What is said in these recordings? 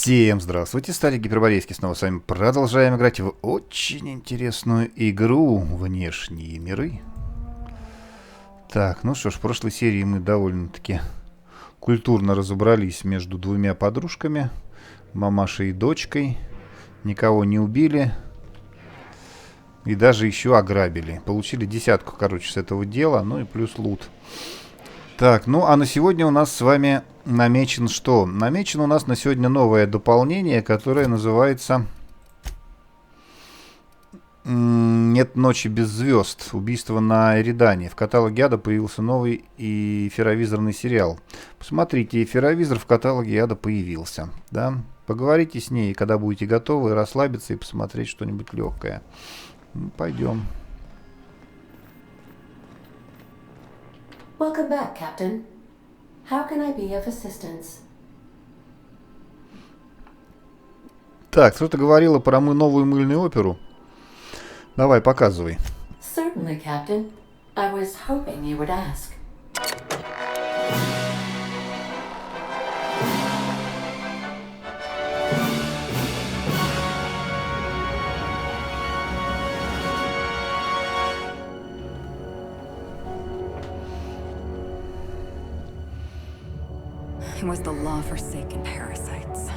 Всем здравствуйте, Старик Гиперборейский. Снова с вами продолжаем играть в очень интересную игру «Внешние миры». Так, ну что ж, в прошлой серии мы довольно-таки культурно разобрались между двумя подружками, мамашей и дочкой. Никого не убили и даже еще ограбили. Получили 10, короче, с этого дела, ну и плюс лут. Так, ну а на сегодня у нас с вами намечен что? Намечен у нас на сегодня новое дополнение, которое называется «Нет ночи без звезд. Убийство на Эридане». В каталоге Ада появился новый эфировизорный сериал. Посмотрите, эфировизор в каталоге Ада появился. Да? Поговорите с ней, когда будете готовы, расслабиться и посмотреть что-нибудь легкое. Ну, пойдем. Welcome back, Captain. How can I be of assistance? Так, кто-то говорила про новую мыльную оперу. Давай, показывай. Certainly, Captain. I was hoping you would ask. It was the law-forsaken parasites.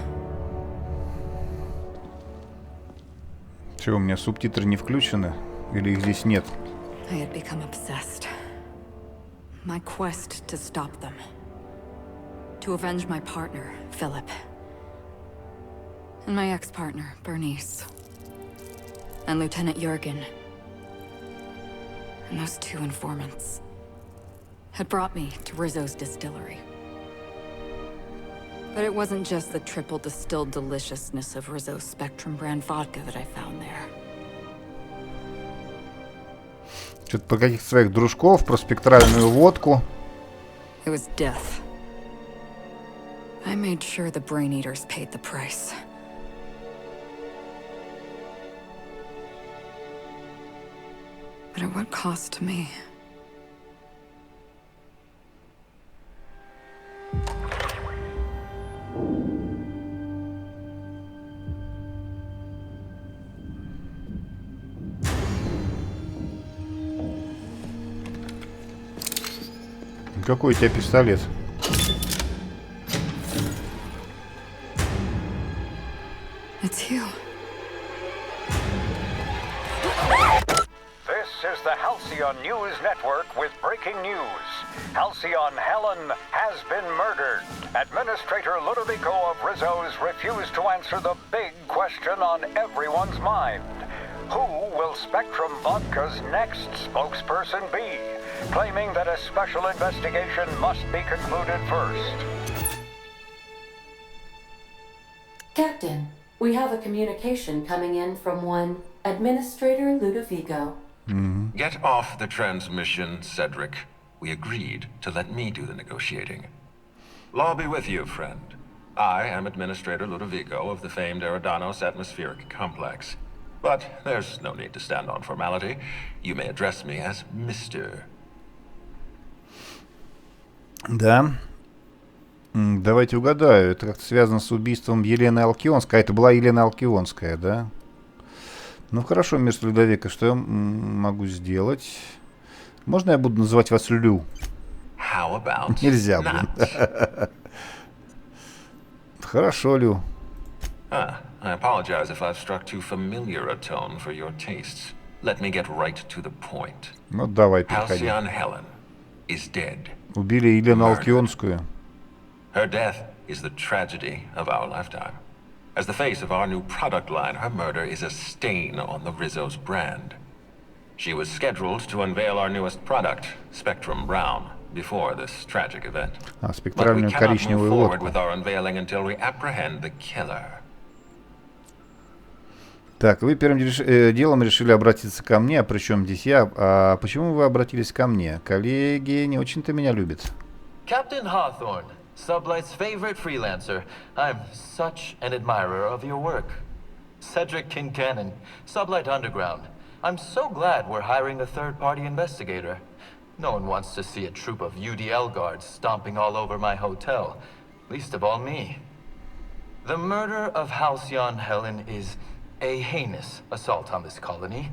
Чего, у меня субтитры не включены? Или их здесь нет? I had become obsessed. My quest to stop them. To avenge my partner, Philip. And my ex-partner, Bernice. And Lieutenant Jurgen. And those two informants had brought me to Rizzo's distillery. But it wasn't just the triple distilled deliciousness of Rizzo's Spectrum brand vodka that I found there. Что-то про каких-то своих дружков, про спектральную водку. It was death. I made sure the Brain Eaters paid the price. But at what cost to me? Какой у тебя пистолет? It's you. This is the Halcyon News Network with breaking news. Halcyon Helen has been murdered. Administrator Ludovico of Rizzo's refused to answer the big question on everyone's mind. Who will Spectrum Vodka's next spokesperson be? Claiming that a special investigation must be concluded first. Captain, we have a communication coming in from one Administrator Ludovico. Get off the transmission, Cedric. We agreed to let me do the negotiating. Law be with you, friend. I am Administrator Ludovico of the famed Eridanos Atmospheric Complex. But there's no need to stand on formality. You may address me as Mr. Да. Давайте угадаю. Это как-то связано с убийством Елены Алкионской. А это была Елена Алкионская, да? Ну хорошо, мистер Людовика, что я могу сделать? Можно я буду называть вас Лю? Нельзя, блин. Хорошо, Лю. I apologize if I've struck too familiar a tone for your tastes. Let me get right to the point. Ну давай, переходи. Halcyon Helen is dead. Убили Елену Алкионскую. Her death is the tragedy of our lifetime. As the face of our new product line, her murder is a stain on the Rizzo's brand. She was scheduled to unveil our newest product, Spectrum Brown, before this tragic event. But we Спектральную cannot move коричневую forward водку. with our unveiling until we apprehend the killer. Так, вы первым делом решили обратиться ко мне, а при чем здесь я? А почему вы обратились ко мне? Коллеги не очень-то меня любят. Captain Hawthorne, Sublight's favorite freelancer. I'm such an admirer of your work. Cedric Kincannon, Sublight Underground. I'm so glad we're hiring a third-party investigator. No one wants to see a troop of UDL guards stomping all over my hotel. Least of all me. The murder of Halcyon Helen is a heinous assault on this colony.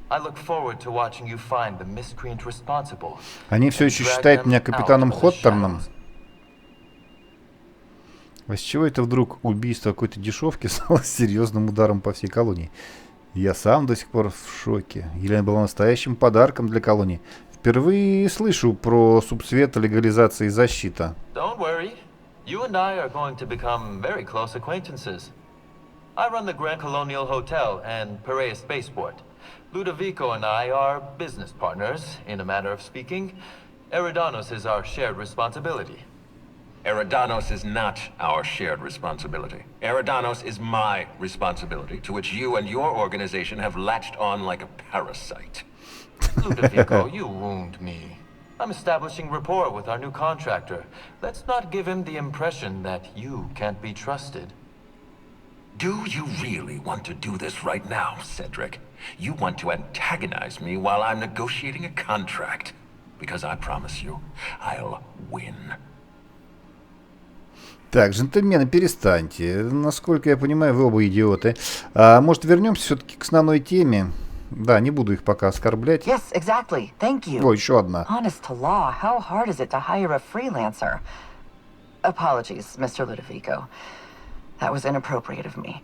I look forward to watching you find the miscreant responsible. Они все еще считают меня капитаном Хоттерном. А с чего это вдруг убийство какой-то дешевки стало серьезным ударом по всей колонии? Я сам до сих пор в шоке. Елена была настоящим подарком для колонии. Впервые слышу про субсвет, легализация и защита. Don't worry. You and I are going to become very close acquaintances. I run the Grand Colonial Hotel and Perea Spaceport. Ludovico and I are business partners, in a manner of speaking. Eridanos is our shared responsibility. Eridanos is not our shared responsibility. Eridanos is my responsibility, to which you and your organization have latched on like a parasite. Ludovico, you wound me. I'm establishing rapport with our new contractor. Let's not give him the impression that you can't be trusted. Do you really want to do this right now, Cedric? You want to antagonize me while I'm negotiating a contract. Because I promise you, I'll win. Так, джентльмены, перестаньте. Насколько я понимаю, вы оба идиоты. Может, вернемся все-таки к основной теме? Да, не буду их пока оскорблять. Yes, exactly. Thank you. О, еще одна. Honest to law, how hard is it to hire a freelancer? Apologies, Mr. Ludovico. That was inappropriate of me.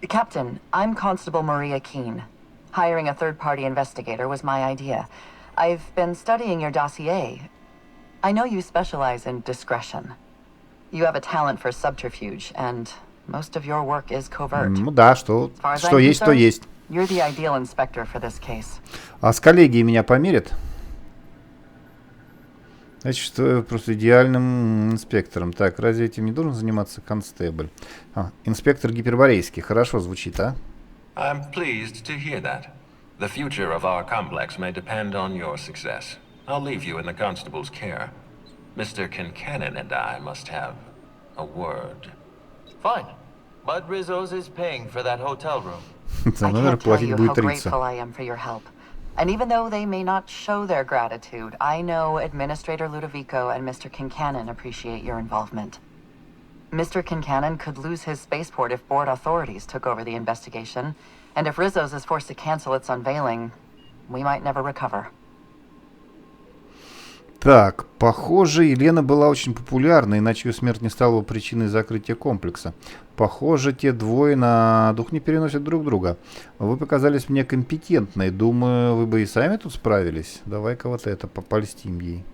Captain, I'm Constable Maria Keene. Hiring a third-party investigator was my idea. I've been studying your dossier. I know you specialize in discretion. You have a talent for subterfuge, and most of your work is covert. Ну да, что есть, то есть. You're the ideal inspector for this case. А с коллегией меня померят? Значит, что просто идеальным инспектором. Так, разве этим не должен заниматься констебль? Инспектор гиперборейский. Хорошо звучит, а? I'm pleased to hear that. The future of our complex may depend on your success. I'll leave you in the constable's care. Mr. Kincannon and I must have a word. Fine. But Rizzo's is paying for that hotel room. За I номер can't tell платить you how будет grateful 30. I am for your help. And even though they may not show their gratitude, I know Administrator Ludovico and Mr. Kincannon appreciate your involvement. Mr. Kincannon could lose his spaceport if board authorities took over the investigation, and if Rizzo's is forced to cancel its unveiling, we might never recover. Так, похоже, Елена была очень популярна, иначе ее смерть не стала бы причиной закрытия комплекса. Похоже, те двое на дух не переносят друг друга. Вы показались мне компетентной. Думаю, вы бы и сами тут справились. Давай-ка вот это, попольстим ей.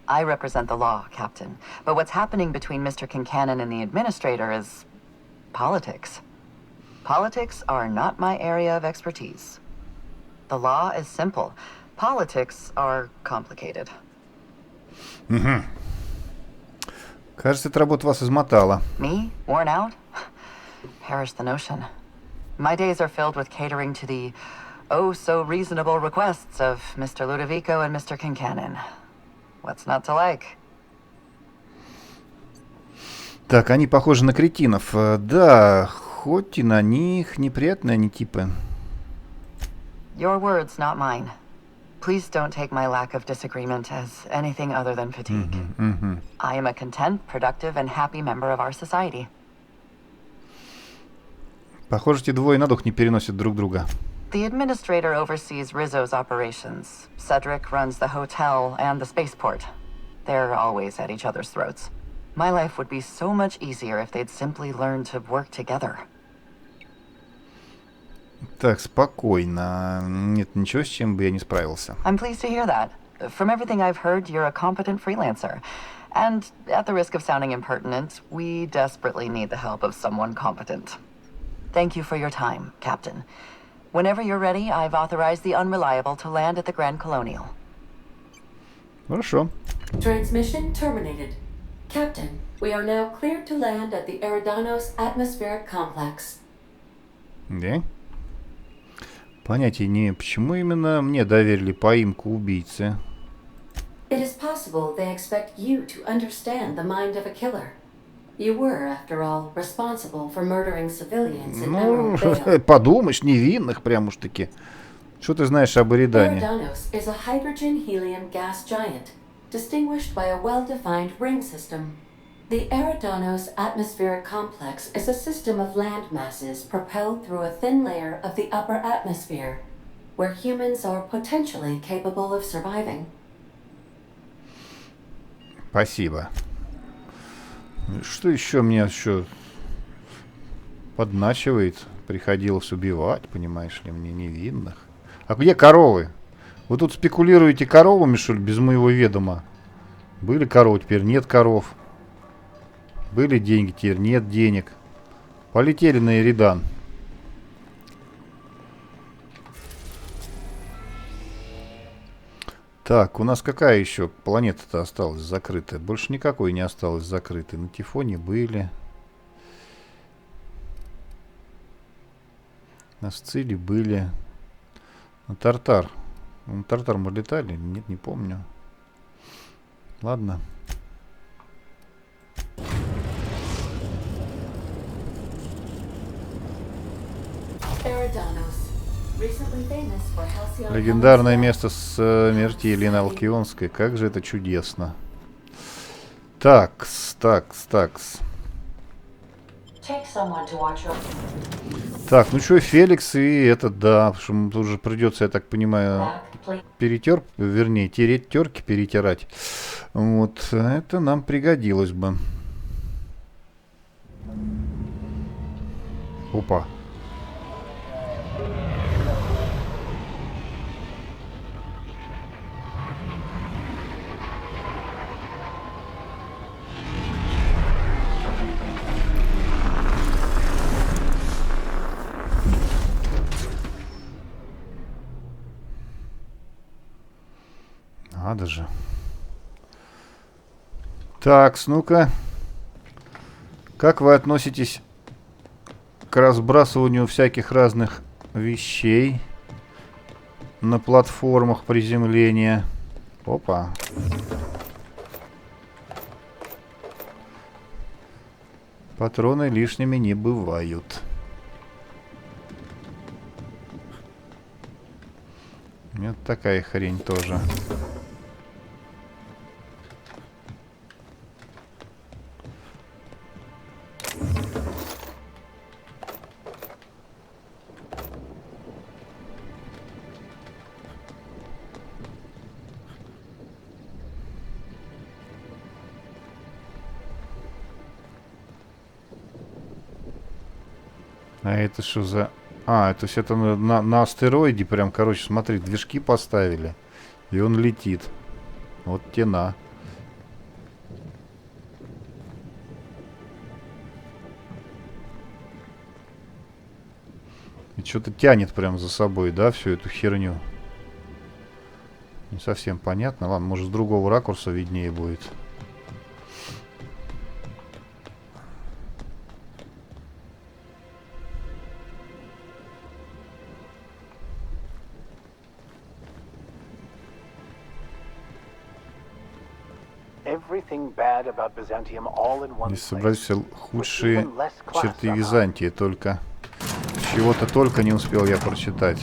I represent the law, Captain. But what's happening between Mr. Kincannon and the Administrator is politics. Politics are not my area of expertise. The law is simple. Politics are complicated. Кажется, эта работа вас измотала. Me? Worn out? Perish the notion. My days are filled with catering to the oh-so-reasonable requests of Mr. Ludovico and Mr. Kincannon. What's not to like? Так, они похожи на кретинов. Да, хоть и на них неприятные они типы. Your words, not mine. Please don't take my lack of disagreement as anything other than fatigue. I am a content, productive, and happy member of our society. Похоже, эти двое на дух не переносят друг друга. The administrator oversees Rizzo's operations. Cedric runs the hotel and the spaceport. They're always at each other's throats. My life would be so much easier if they'd simply learn to work together. Так, спокойно. Нет ничего, с чем бы я не справился. I'm pleased to hear that. From everything I've heard, you're a competent freelancer. And at the risk of sounding impertinent, we desperately need the help of someone competent. Thank you for your time, Captain. Whenever you're ready, I've authorized the Unreliable to land at the Grand Colonial. Хорошо. Transmission terminated. Captain, we are now cleared to land at the Eridanos atmospheric complex. Да? Понятия не, почему именно мне доверили поимку убийцы. It is possible they expect you to understand the mind of a killer. You were, after all, responsible for murdering civilians in Ну, Emerald Vale. подумаешь, невинных прям уж таки. Что ты знаешь об Эридане? Eridanos is a hydrogen-helium gas giant, distinguished by a well-defined ring system. The Eridanos atmospheric complex is a system of land masses propelled through a thin layer of the upper atmosphere, where humans are potentially capable of surviving. Спасибо. Что еще мне еще подначивает? Приходилось убивать, понимаешь ли, мне невинных. А где коровы? Вы тут спекулируете коровами, что ли, без моего ведома? Были коровы, теперь нет коров. Были деньги, теперь нет денег. Полетели на Эридан. Так, у нас какая еще планета-то осталась закрытая? Больше никакой не осталось закрытой. На Тифоне были. На Сциле были. На Тартар. На Тартар мы летали? Нет, не помню. Ладно. Легендарное место смерти Елены Алкионской. Как же это чудесно. Такс. Так, ну что, Феликс и этот, да, потому что тут уже придется, я так понимаю, вернее, терки перетирать. Вот, это нам пригодилось бы. Опа. Надо же. Так, ну-ка. Как вы относитесь к разбрасыванию всяких разных вещей на платформах приземления? Опа. Патроны лишними не бывают. Вот такая хрень тоже. А это что за... А, то есть это на астероиде прям, короче, смотри, движки поставили. И он летит. Вот тена. И что-то тянет прям за собой, да, всю эту херню. Не совсем понятно. Ладно, может, с другого ракурса виднее будет. Здесь собрались все худшие черты Византии, только чего-то только не успел я прочитать.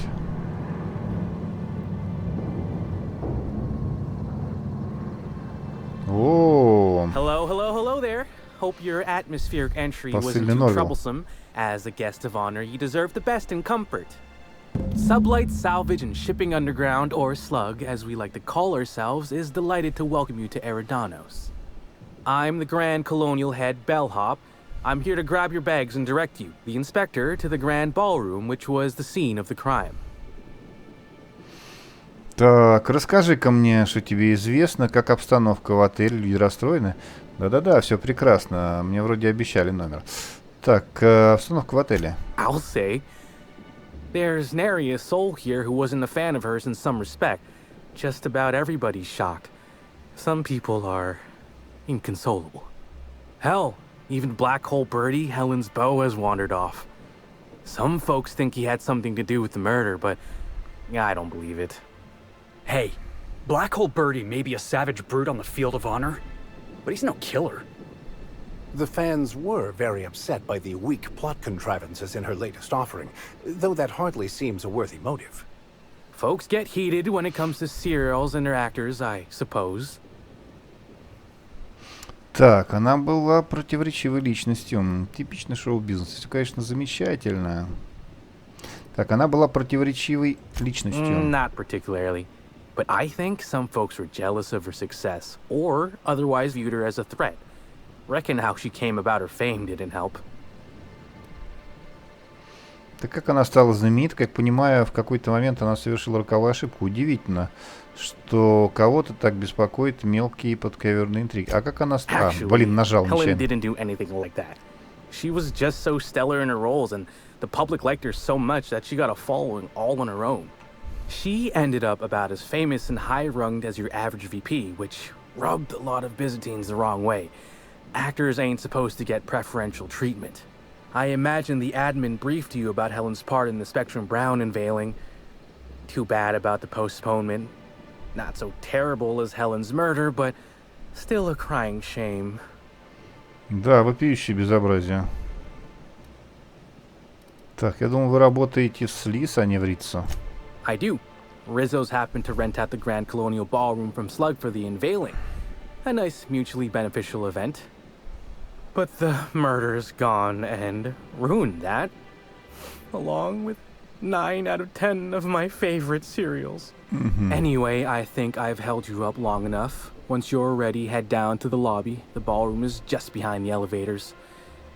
О, Hello there. Hope your atmospheric entry wasn't too troublesome. As a guest of honor, you deserve the best in comfort. Sublight Salvage and Shipping Underground, or Slug, as we like to call ourselves, is delighted to welcome you to Eridanos. I'm the Grand Colonial Head, Bellhop. I'm here to grab your bags and direct you, the inspector, to the Grand Ballroom, which was the scene of the crime. Так, расскажи-ка мне, что тебе известно, как обстановка в отеле, люди расстроены? Да-да-да, все прекрасно, мне вроде обещали номер. Так, обстановка в отеле. I'll say. There's nary a soul here who wasn't a fan of hers in some respect. Just about everybody's shocked. Some people are inconsolable. Hell, even Black Hole Birdie, Helen's beau, has wandered off. Some folks think he had something to do with the murder, but I don't believe it. Hey, Black Hole Birdie may be a savage brute on the field of honor, but he's no killer. The fans were very upset by the weak plot contrivances in her latest offering, though that hardly seems a worthy motive. Folks get heated when it comes to serials and their actors, I suppose. Так, она была противоречивой личностью. Типичный шоу-бизнес. Все, конечно, замечательно. Так, она была противоречивой личностью. Not particularly. But I think some folks were jealous of her success, or otherwise viewed her as a threat. Reckon how she came about her fame didn't help. Так как она стала знаменитой, как понимаю, в какой-то момент она совершила роковую ошибку. Удивительно, что кого-то так беспокоит мелкие подковерные интриги. А как она стала? Блин, нажал Helen нечаянно. didn't do anything like that. She was just so stellar in her roles, and the public liked her so much that she got a following all on her own. She ended up about as famous and high-runged as your average VP, which rubbed a lot of Byzantines the wrong way. Actors ain't supposed to get preferential treatment. I imagine the admin briefed you about Helen's part in the Spectrum Brown unveiling. Too bad about the postponement. Not so terrible as Helen's murder, but still a crying shame. Да, вопиющее безобразие. Так, я думал, вы работаете с Лис, а не в Риццо. I do. Rizzo's happened to rent out the Grand Colonial Ballroom from Slug for the unveiling. A nice mutually beneficial event. But the murder's gone and ruined that. Along with 9 out of 10 of my favorite cereals. Anyway, I think I've held you up long enough. Once you're ready, head down to the lobby. The ballroom is just behind the elevators.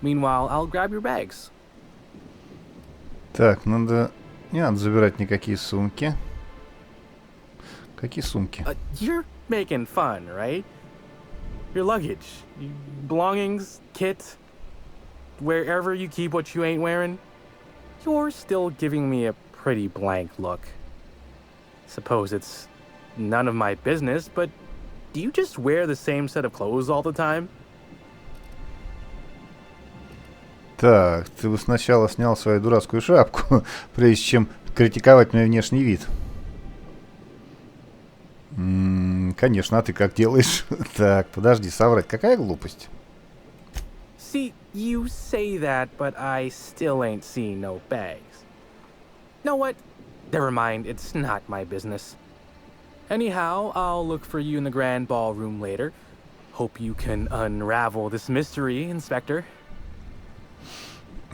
Meanwhile, I'll grab your bags. Так, надо... Не надо забирать никакие сумки. Какие сумки? You're making fun, right? Your luggage, belongings, kit, wherever you keep what you ain't wearing. You're still giving me a pretty blank look. Suppose it's none of my business, but do you just wear the same set of clothes all the time? Так, ты бы сначала снял свою дурацкую шапку, прежде чем критиковать мой внешний вид. Конечно, а ты как делаешь? Так, подожди, соврать. Какая глупость? See, you say that, but I still ain't seen no bags. Know what? Never mind, it's not my business. Anyhow, I'll look for you in the grand ballroom later. Hope you can unravel this mystery, Inspector.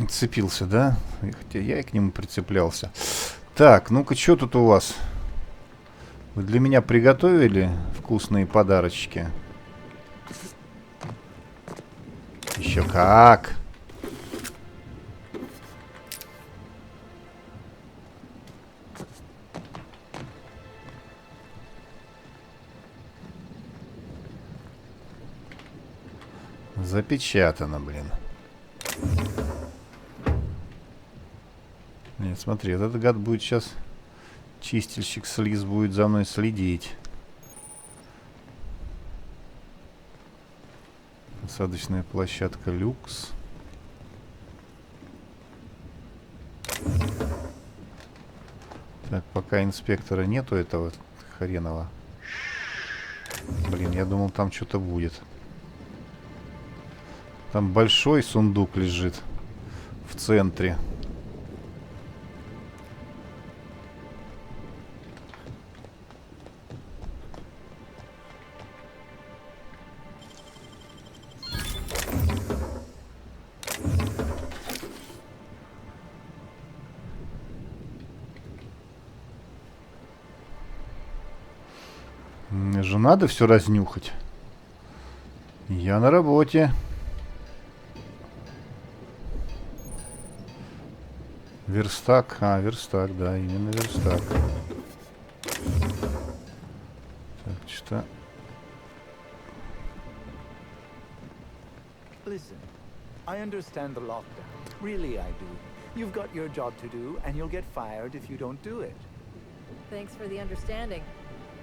Цепился, да? Хотя я и к нему прицеплялся. Так, ну-ка, что тут у вас? Вы для меня приготовили вкусные подарочки? Еще как! Запечатано, блин. Нет, смотри, этот гад будет сейчас... Чистильщик слиз будет за мной следить. Посадочная площадка люкс. Так, пока инспектора нету этого хренова. Блин, я думал, там что-то будет. Там большой сундук лежит в центре. Мне же надо все разнюхать. Я на работе. Верстак. А, верстак, да, именно верстак. Так, что... Listen, I understand the lockdown. Really, I do. You've got your job to do, and you'll get fired if you don't do it. Thanks for the understanding.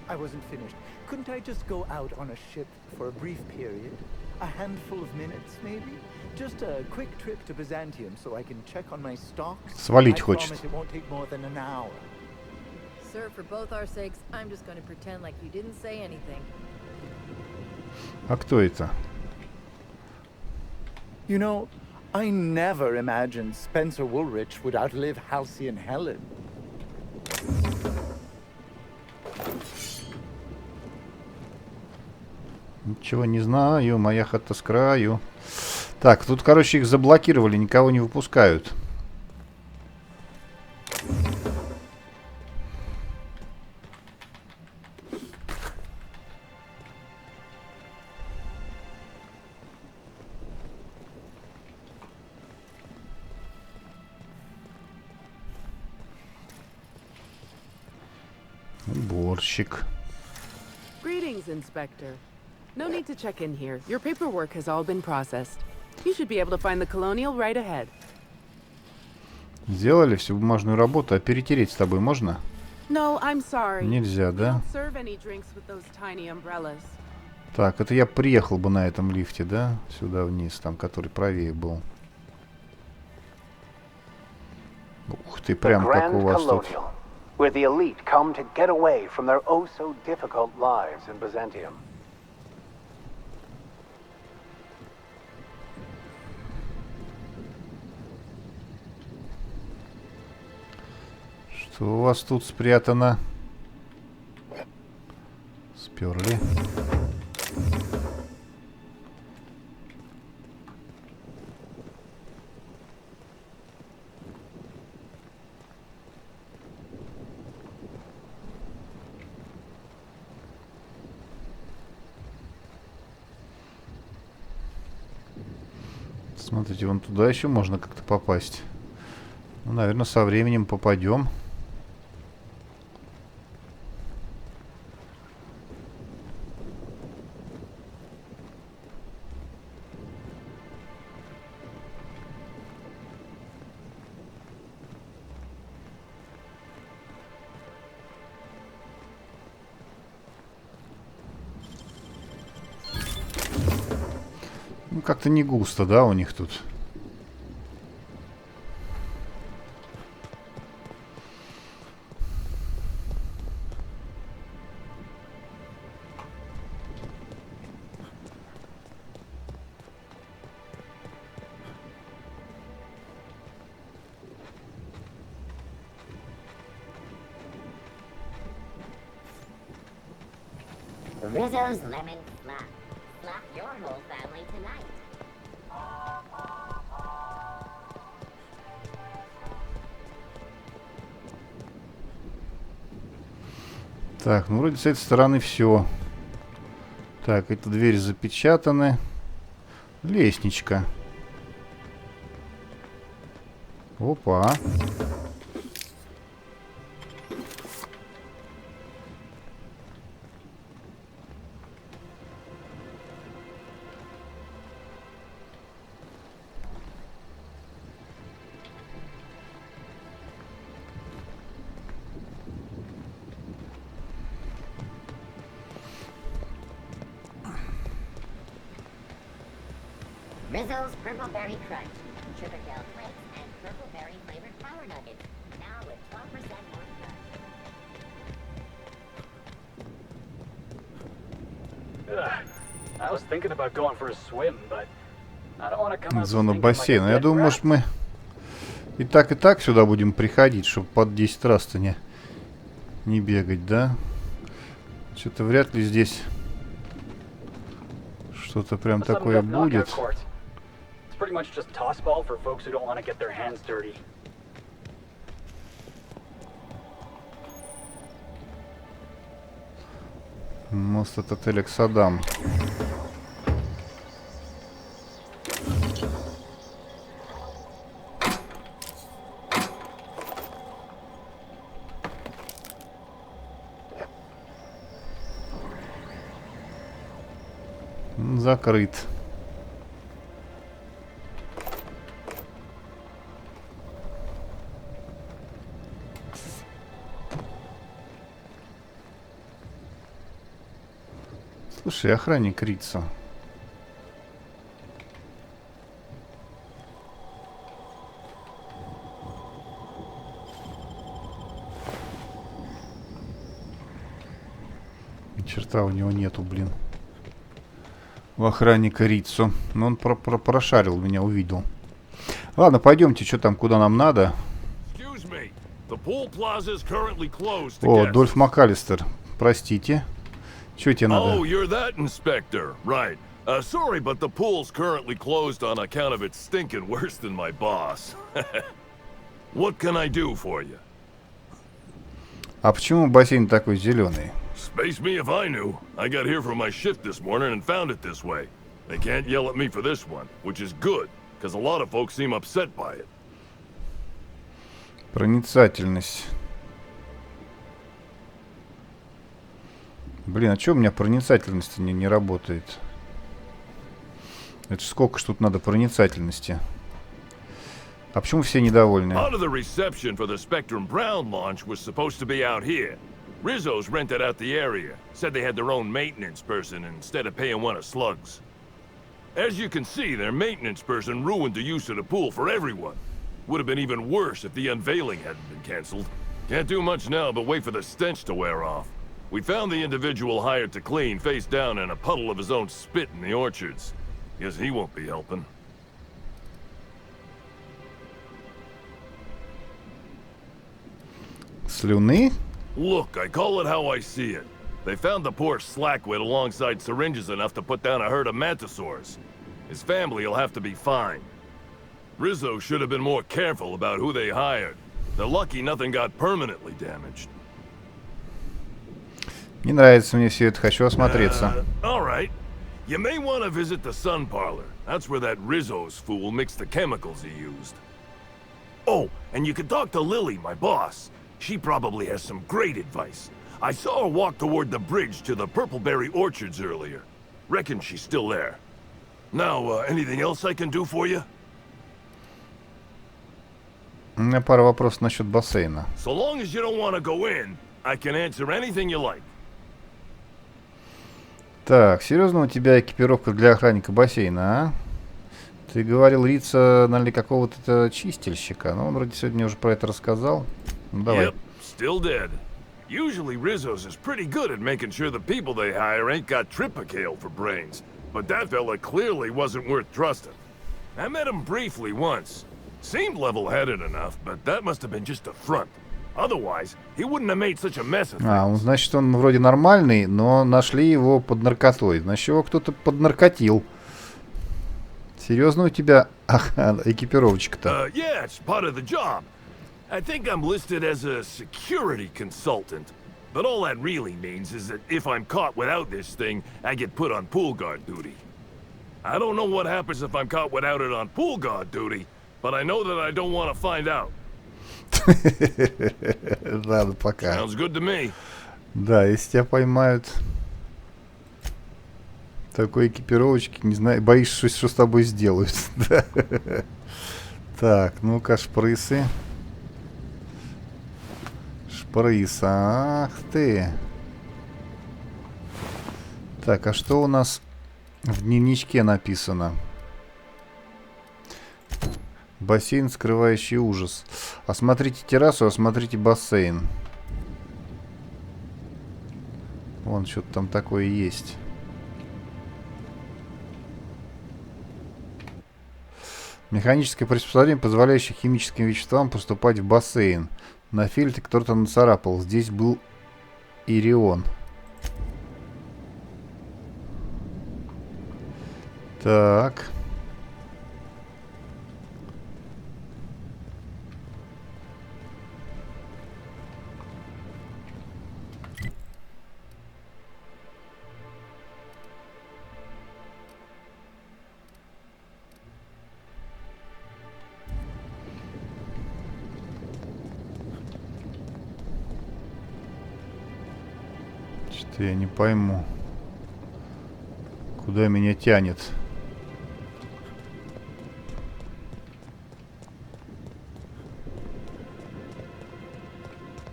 I wasn't finished. Couldn't I just go out on a ship for a brief period? A handful of minutes, maybe? Just a quick trip to Byzantium so I can check on my stocks. Свалить I хочет. promise it won't take more than an hour. Sir, for both our sakes, I'm just going to pretend like you didn't say anything. А кто это? You know, I never imagined Spencer Woolrich would outlive Halcyon Helen. Ничего не знаю, моя хата с краю. Так, тут, короче, их заблокировали, никого не выпускают. Уборщик. Greetings, Inspector. No need to check in here. Your paperwork has all been processed. You should be able to find the Colonial right ahead. Сделали всю бумажную работу, а перетереть с тобой можно? No, I'm sorry. Нельзя, да? We don't serve any drinks with those tiny umbrellas. Так, это я приехал бы на этом лифте, да? Сюда вниз, там, который правее был. Ух ты, прям как у вас тут. Where the elite come to get away from their oh-so-difficult lives in Byzantium. Что у вас тут спрятано? Сперли. Смотрите, вон туда еще можно как-то попасть. Ну, наверное, со временем попадем. Ну, как-то не густо, да, у них тут. Rizzo's lemon slap. Slap your whole family tonight. Так, ну вроде с этой стороны все. Так, эта дверь запечатаны. Лестничка. Опа. Rizzo's Purple Berry Crunch, Sugar-Gel Flakes, and Purple Berry flavored Power Nuggets. Now with 12% more crunch. I was thinking about going for a swim, but I don't want to come out. Зона бассейна. Я думаю, может, мы и так сюда будем приходить, чтобы под 10 раз-то не бегать, да? Что-то вряд ли здесь что-то прям такое будет. Pretty much just toss ball for folks who don't want to get their hands dirty. Мост от отеля Саддам. Закрыт. Слушай, охранник Рица. Ни черта у него нету, блин. У охранника Рицу. Но он прошарил меня, увидел. Ладно, пойдемте, что там, куда нам надо. О, Дольф МакАлистер. Простите. Чё тебе надо? Oh, you're that inspector, right? Sorry, but the pool's currently closed on account of it stinking worse than my boss. What can I do for you? А почему бассейн такой зеленый? Space me if I knew. I got here from my shift this morning and found it this way. They can't yell at me for this one, which is good, because a lot of folks seem upset by it. Проницательность. Блин, а чё у меня проницательность не работает? Это сколько ж тут надо проницательности? А почему все недовольны? Part of the reception for the Spectrum Brown launch was supposed to be out here. Rizzo's rented out the area. Said they had their own maintenance person instead of paying one of Slug's. As you can see, their maintenance person ruined the use of the pool for everyone. Would have been even worse if the unveiling hadn't been cancelled. Can't do much now but wait for the stench to wear off. We found the individual hired to clean face down in a puddle of his own spit in the orchards. Guess he won't be helping. Слюны? Look, I call it how I see it. They found the poor slackwit alongside syringes enough to put down a herd of mantisaurs. His family will have to be fined. Rizzo should have been more careful about who they hired. They're lucky nothing got permanently damaged. Не нравится мне все это, хочу осмотреться. All right. You may want to visit the sun parlor. That's where that Rizzo's fool mixed the chemicals he used. Oh, and you can talk to Lily, my boss. She probably has some great advice. I saw her walk toward the bridge to the Purpleberry Orchards earlier. Reckon she's still there. Now, anything else I can do for you? У меня пара вопросов насчет бассейна. So long as you don't want to go in, I can answer anything you like. Так, серьезно у тебя экипировка для охранника бассейна, а? Ты говорил, лица налили какого-то чистильщика. Ну, он вроде сегодня уже про это рассказал. Ну, давай. Yep, still dead. Usually Rizzo's is pretty good at making sure the people they hire ain't got tripicale for brains. But that fella clearly wasn't worth trusting. I met him briefly once. Seemed level-headed enough, but that must have been just a front. Otherwise, he wouldn't have made such a mess of things. А, значит, он вроде нормальный, но нашли его под наркотой. Значит, его кто-то поднаркотил. Серьезно у тебя экипировочка-то? Yeah, it's part of the job. I think I'm listed as a security consultant. But all that really means is that if I'm caught without this thing, I get put on pool guard duty. I don't know what happens if I'm caught without it on pool guard duty, but I know that I don't want to find out. Ладно, пока. Sounds good to me. Да, если тебя поймают такой экипировочки, не знаю, боишься, что с тобой сделают. Так, ну-ка, шпрысы. Шпрыс, ах ты. Так, а что у нас в дневничке написано? Бассейн, скрывающий ужас. Осмотрите террасу, осмотрите бассейн. Вон, что-то там такое есть. Механическое приспособление, позволяющее химическим веществам поступать в бассейн. На фильтре кто-то нацарапал. Здесь был ирион. Так. Что-то я не пойму, куда меня тянет.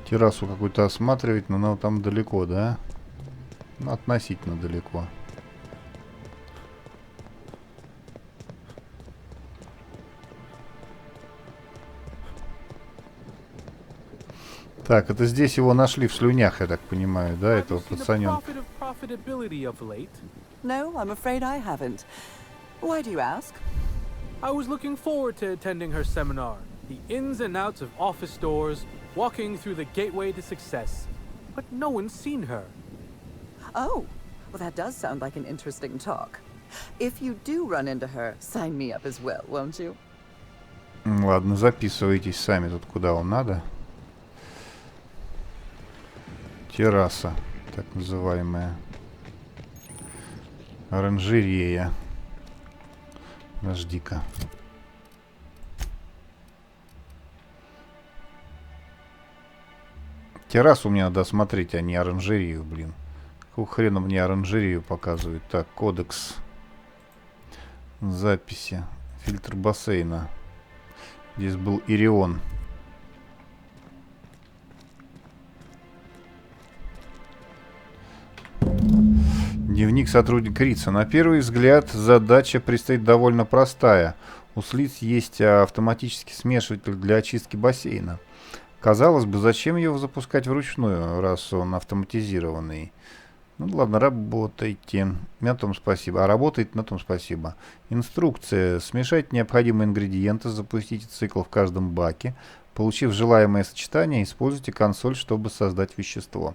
Террасу какую-то осматривать, но она там далеко, да? Ну, относительно далеко. Так, это здесь его нашли в слюнях, я так понимаю, да, этого пацаненка. No, I'm afraid I haven't. Why do you ask? I was looking forward to attending her seminar. The ins and outs of office doors, walking through the gateway to success. But no one's seen her. Oh, Well, that does sound like an interesting talk. If you do run into her, sign me up as well, won't you? Ладно, записывайтесь сами тут, куда вам надо. Терраса, так называемая. Оранжерея. Подожди-ка. Террасу мне надо осмотреть, а не оранжерею, блин. Какого хрена мне оранжерею показывают? Так, кодекс. Записи. Фильтр бассейна. Здесь был Ирион. Дневник сотрудника РИЦа. На первый взгляд задача предстоит довольно простая. У СЛИЦ есть автоматический смешиватель для очистки бассейна. Казалось бы, зачем его запускать вручную, раз он автоматизированный? Ну ладно, работайте. На том спасибо. А работает, на том спасибо. Инструкция. Смешать необходимые ингредиенты, запустите цикл в каждом баке. Получив желаемое сочетание, используйте консоль, чтобы создать вещество.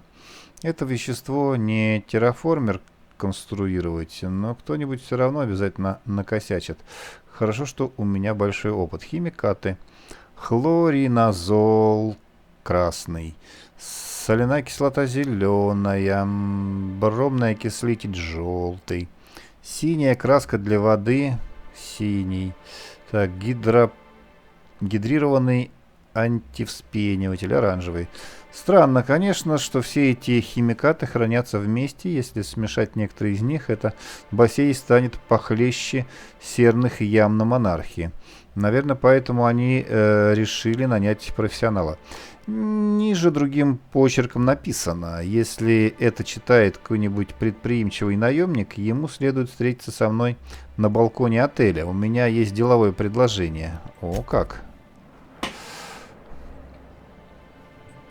Это вещество не терраформер конструировать, но кто-нибудь все равно обязательно накосячит. Хорошо, что у меня большой опыт. Химикаты. Хлоринозол красный. Соляная кислота зеленая. Бромный окислитель желтый. Синяя краска для воды синий. Так, гидрированный антивспениватель оранжевый. Странно, конечно, что все эти химикаты хранятся вместе. Если смешать некоторые из них, это бассейн станет похлеще серных ям на монархии. Наверное, поэтому они решили нанять профессионала. Ниже другим почерком написано: если это читает какой-нибудь предприимчивый наемник, ему следует встретиться со мной на балконе отеля. У меня есть деловое предложение. О, как!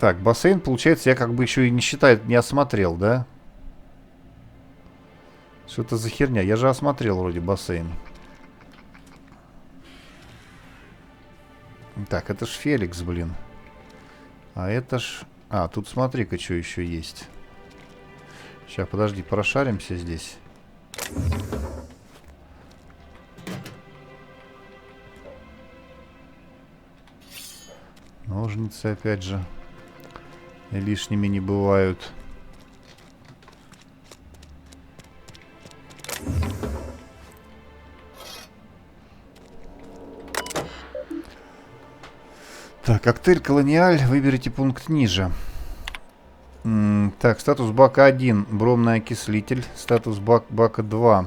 Так, бассейн, получается, я как бы еще и не считаю, не осмотрел, да? Что это за херня? Я же осмотрел вроде бассейн. Так, это ж Феликс, блин. А это ж... А, тут смотри-ка, что еще есть. Сейчас, подожди, прошаримся здесь. Ножницы, опять же. Лишними не бывают. Так, коктейль «Колониаль». Выберите пункт ниже. Так, статус бака 1. Бромный окислитель. Статус бака 2.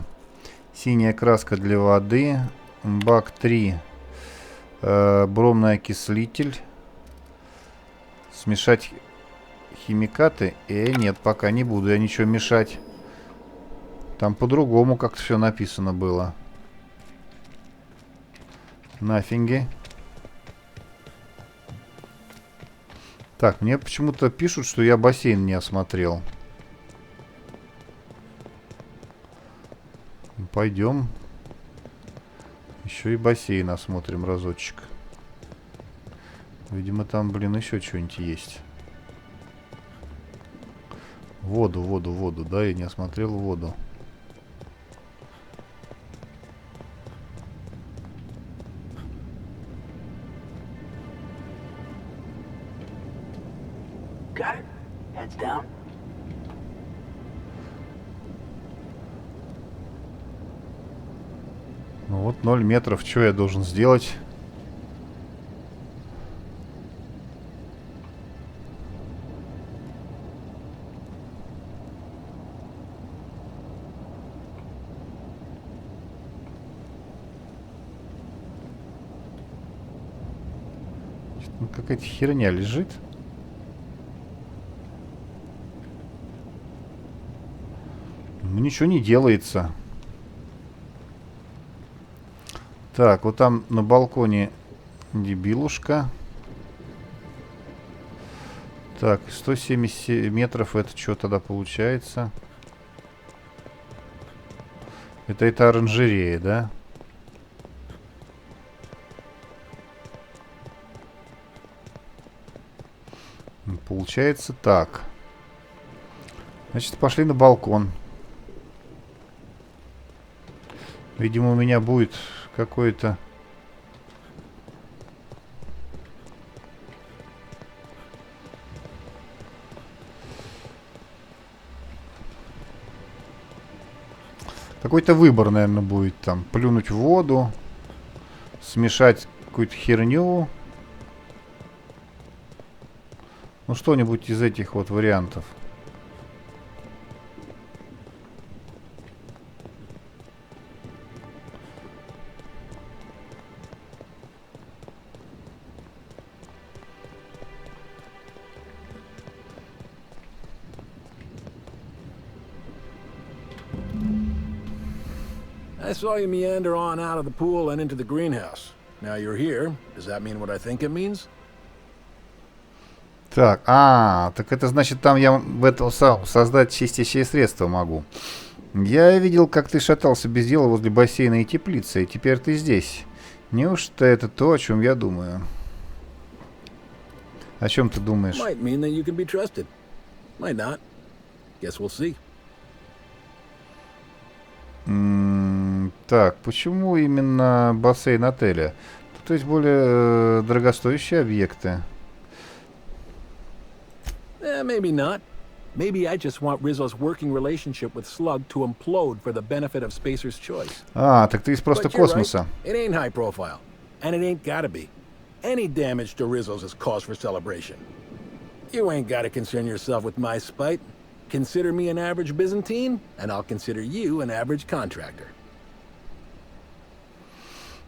Синяя краска для воды. Бак 3. Бромный окислитель. Смешать химикаты. Нет, пока не буду я ничего мешать. Там по-другому как-то все написано было. Нафиги. Так, мне почему-то пишут, что я бассейн не осмотрел. Пойдем. Еще и бассейн осмотрим разочек. Видимо, там, блин, еще что-нибудь есть. Воду. Да, я не осмотрел воду. Ну вот 0 метров. Что я должен сделать? Какая-то херня лежит. Ну, ничего не делается. Так, вот там на балконе дебилушка. Так, 170 метров. Это что тогда получается? Это оранжерея, да? Получается так. Значит, пошли на балкон. Видимо, у меня будет какой-то... Какой-то выбор, наверное, будет там. Плюнуть в воду, смешать какую-то херню. Ну, что-нибудь из этих вот вариантов. I saw you meander on out of the pool and into the greenhouse. Now you're here. Does that mean what I think it means? Так, так это значит, там я в этом создать чистящее средство могу. Я видел, как ты шатался без дела возле бассейна и теплицы, и теперь ты здесь. Неужто это то, о чем я думаю? О чем ты думаешь? Might mean that you can be trusted. Might not. Guess we'll see. Так, почему именно бассейн отеля? То есть более дорогостоящие объекты. Maybe not. Maybe I just want Rizzo's working relationship with Slug to implode for the benefit of Spacer's choice. Так ты из просто космоса. It ain't high profile, and it ain't gotta be. Any damage to Rizzo's is cause for celebration. You ain't gotta concern yourself with my spite. Consider me an average Byzantine, and I'll consider you an average contractor.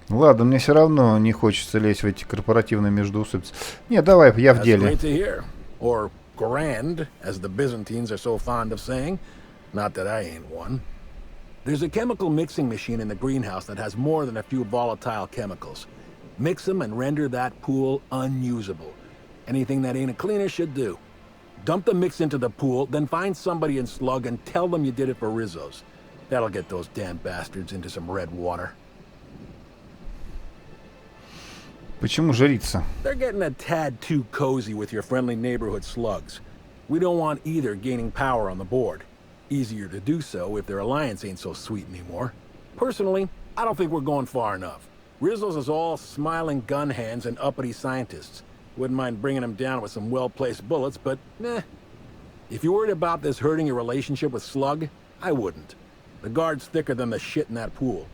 Ладно, мне все равно не хочется лезть в эти корпоративные междоусобицы. Не, давай, я в деле. That's great to hear. Or grand, as the Byzantines are so fond of saying. Not that I ain't one. There's a chemical mixing machine in the greenhouse that has more than a few volatile chemicals. Mix them and render that pool unusable. Anything that ain't a cleaner should do. Dump the mix into the pool, then find somebody in Slug and tell them you did it for Rizzo's. That'll get those damn bastards into some red water. Почему жрица? They're getting a tad too cozy with your friendly neighborhood slugs. We don't want either gaining power on the board. Easier to do so if their alliance ain't so sweet anymore. Personally, I don't think we're going far enough. Rizzo's is all smiling gun hands and uppity scientists. Wouldn't mind bringing them down with some well-placed bullets, but if you're worried about this hurting your relationship with Slug, I wouldn't. The guard's thicker than the shit in that pool.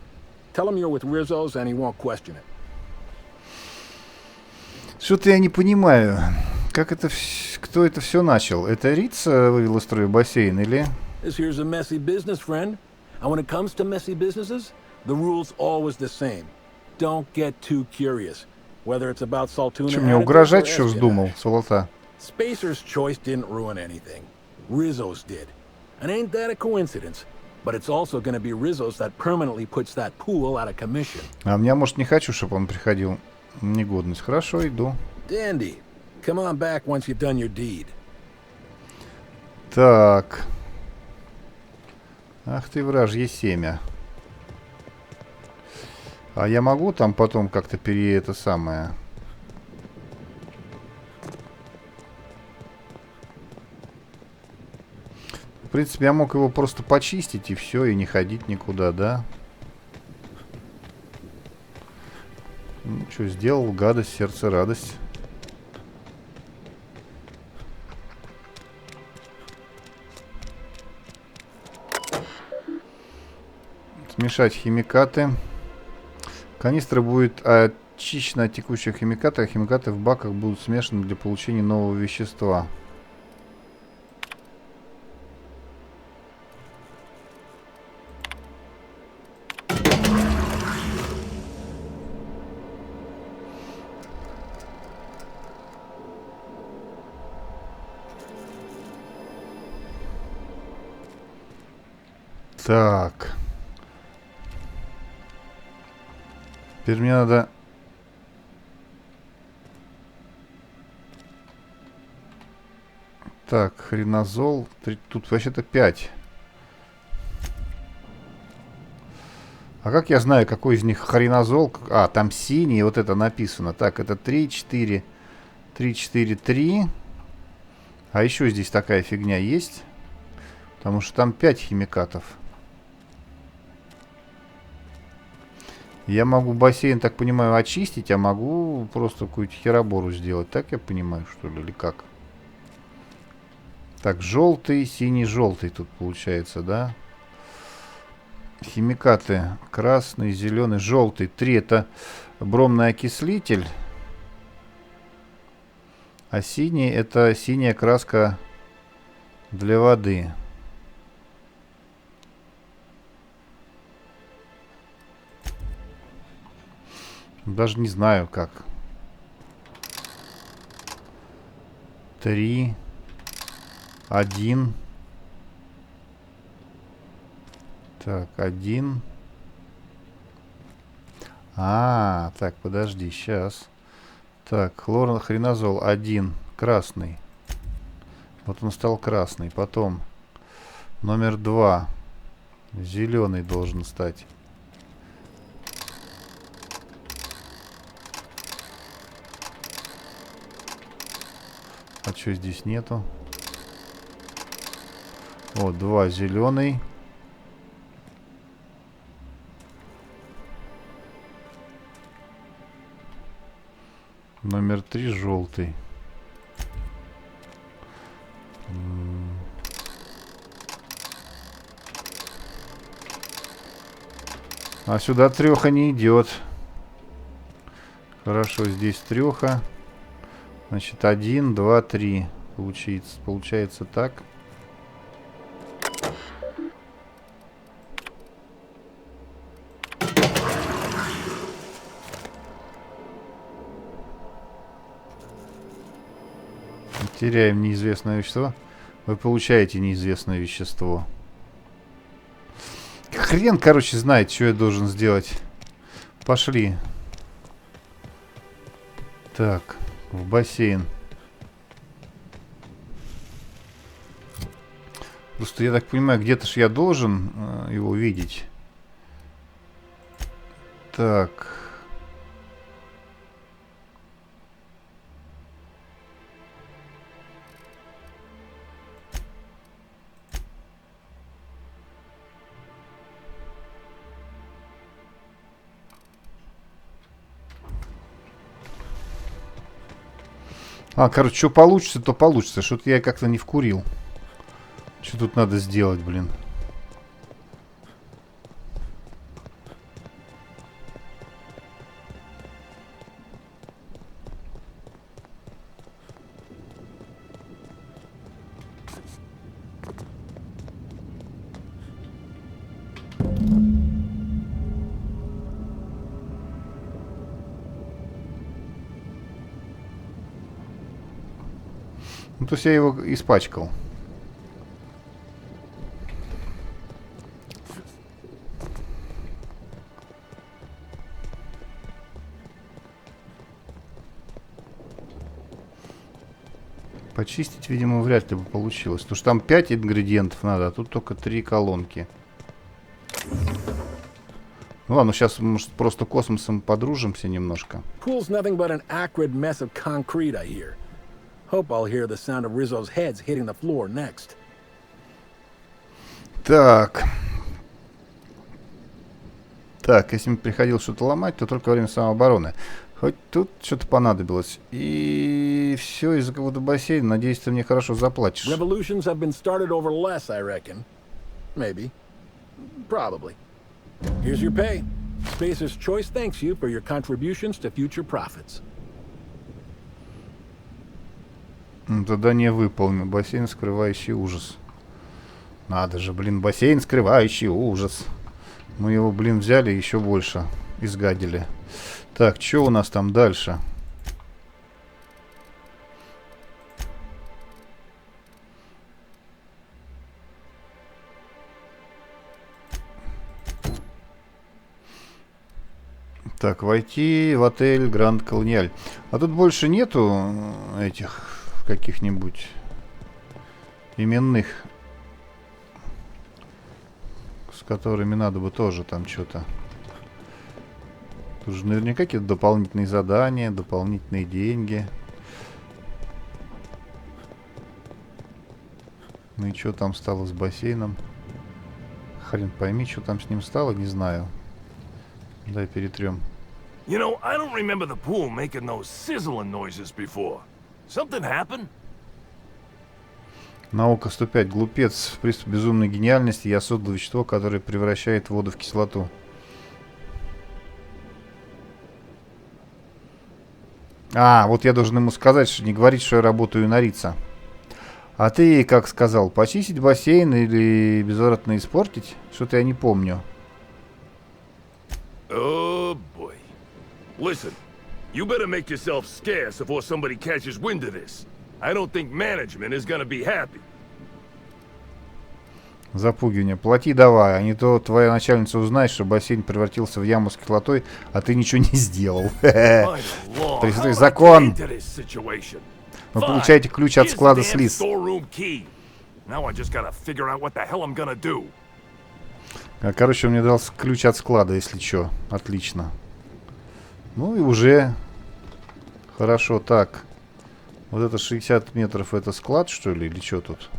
Tell him you're with Rizzo's and he won't question it. Что-то я не понимаю. Как это... Кто это все начал? Это Рица вывел из строя бассейн, или... This here's a messy business, friend. And when it comes to messy businesses, the rule's always the same. Don't get too curious. Whether it's about Saltuna... Что, мне угрожать еще вздумал, сволота? Spacer's choice didn't ruin anything. Rizzo's did. And ain't that a coincidence? But it's also going to be Rizzo's that permanently puts that pool out of commission. А меня, может, не хочу, чтобы он приходил в негодность. Хорошо, иду. Dandy. Come on back once you've done your deed. Так. Ах ты, вражье семя. А я могу там потом как-то это самое... В принципе, я мог его просто почистить и все, и не ходить никуда, да? Ну, что, сделал гадость, сердце радость. Смешать химикаты. Канистра будет очищена от текущих химикатов, а химикаты в баках будут смешаны для получения нового вещества. Так. Теперь мне надо... Так, хренозол. Тут вообще-то 5. А как я знаю, какой из них хренозол? А, там синий, вот это написано. Так, это 3, 4. 3, 4, 3. А еще здесь такая фигня есть. Потому что там 5 химикатов. Я могу бассейн, так понимаю, очистить, а могу просто какую-то херобору сделать. Так я понимаю, что ли, или как? Так, желтый, синий, желтый тут получается, да? Химикаты. Красный, зеленый, желтый. 3 это бромный окислитель. А синий это синяя краска для воды. Даже не знаю как. 3, 1. Так, 1. Так, подожди, сейчас. Так, хлорохренозол 1, красный. Вот он стал красный. Потом номер 2, зеленый должен стать. А что здесь нету? Вот, 2 зеленый. Номер 3 желтый. А сюда 3 не идет. Хорошо, здесь 3. Значит, 1, 2, 3. Получается так. Теряем неизвестное вещество. Вы получаете неизвестное вещество. Хрен, короче, знает, что я должен сделать. Пошли. Так, в бассейн. Просто я так понимаю, где-то ж я должен его видеть. Так. Короче, что получится, то получится. Что-то я как-то не вкурил. Что тут надо сделать, блин? Ну, то есть я его испачкал. Почистить, видимо, вряд ли бы получилось. Потому что там 5 ингредиентов надо, а тут только 3 колонки. Ну ладно, сейчас, может, просто космосом подружимся немножко. Pool's nothing but an acrid mess of concrete, I hear. Hope I'll hear the sound of Rizzo's heads hitting the floor next. Так. Так, если мне приходилось что-то ломать, то только во время самообороны. Хоть тут что-то понадобилось. И все из-за какого-то бассейна. Надеюсь, ты мне хорошо заплатишь. Revolutions have been started over less, I reckon. Maybe. Probably. Here's your pay. Spacer's Choice thanks you for your contributions to future profits. Задание выполнено. Бассейн, скрывающий ужас. Надо же, блин, бассейн, скрывающий ужас. Мы его, блин, взяли и еще больше изгадили. Так, что у нас там дальше? Так, войти в отель Гранд Колониаль. А тут больше нету этих каких-нибудь именных, с которыми надо бы тоже там что-то. Тут же наверняка какие-то дополнительные задания, дополнительные деньги. Ну и что там стало с бассейном? Хрен пойми, что там с ним стало, не знаю. Дай перетрем. You know, I don't remember the pool making those sizzling noises before. Something happened? Наука 105. Глупец. В приступ безумной гениальности я создал вещество, которое превращает воду в кислоту. А, вот я должен ему сказать, что не говорить, что я работаю на лица. А ты, как сказал, почистить бассейн или безвозвратно испортить? Что-то я не помню. Oh boy. Listen, you better make yourself scarce before somebody catches wind of this. I don't think management is gonna be happy. Запугивание. Плати давай, а не то твоя начальница узнает, что бассейн превратился в яму с кислотой, а ты ничего не сделал. Пресвятой закон. Вы получаете ключ от склада с лис. Короче, он мне дал ключ от склада, если что. Отлично. Ну и уже хорошо. Так. Вот это 60 метров, это склад, что ли? Или что тут?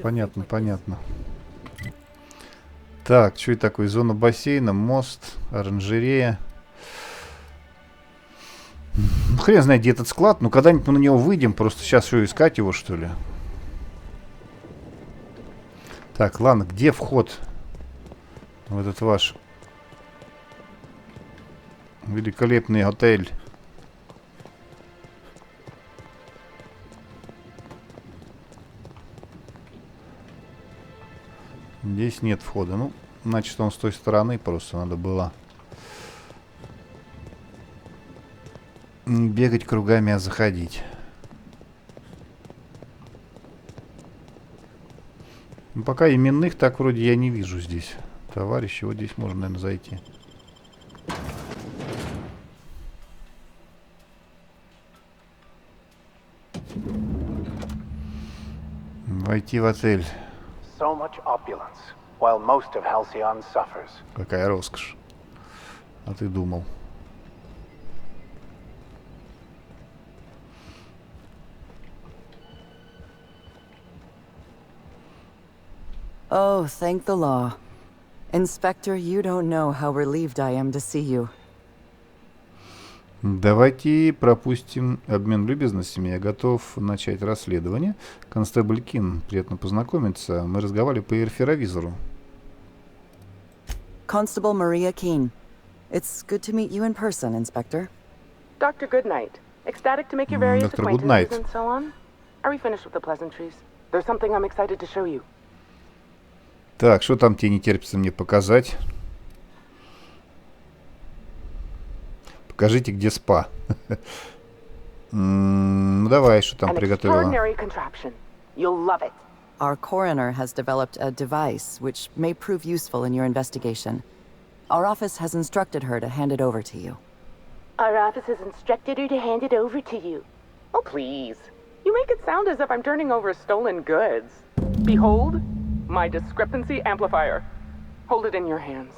Понятно, понятно. Так, что это такое? Зона бассейна, мост, оранжерея. Хрен знает, где этот склад. Ну, когда-нибудь мы на него выйдем. Просто сейчас что, искать его, что ли? Так, ладно, где вход в этот ваш великолепный отель? Здесь нет входа. Ну, значит, он с той стороны просто надо было не бегать кругами, а заходить. Ну, пока именных так вроде я не вижу здесь. Товарищи, вот здесь можно, наверное, зайти. Войти в отель. So much opulence, while most of Halcyon suffers. Какая роскошь. А ты думал. Oh, thank the law. Inspector, you don't know how relieved I am to see you. Давайте пропустим обмен любезностями. Я готов начать расследование. Констебль Кин, приятно познакомиться. Мы разговаривали по эфировизору. Constable Maria Keene. It's good to meet you in person, Inspector. Dr. Goodnight. Ecstatic to make your various acquaintances and so on. Are we finished with the pleasantries? There's something I'm excited to show you. Так, что там тебе не терпится мне показать? Покажите, где спа. Ну давай, что там приготовила. Our coroner has developed a device which may prove useful in your investigation. Our office has instructed her to hand it over to you. Our office has instructed her to hand it over to you. Oh, please. You make it sound as if I'm turning over stolen goods. Behold, my discrepancy amplifier. Hold it in your hands.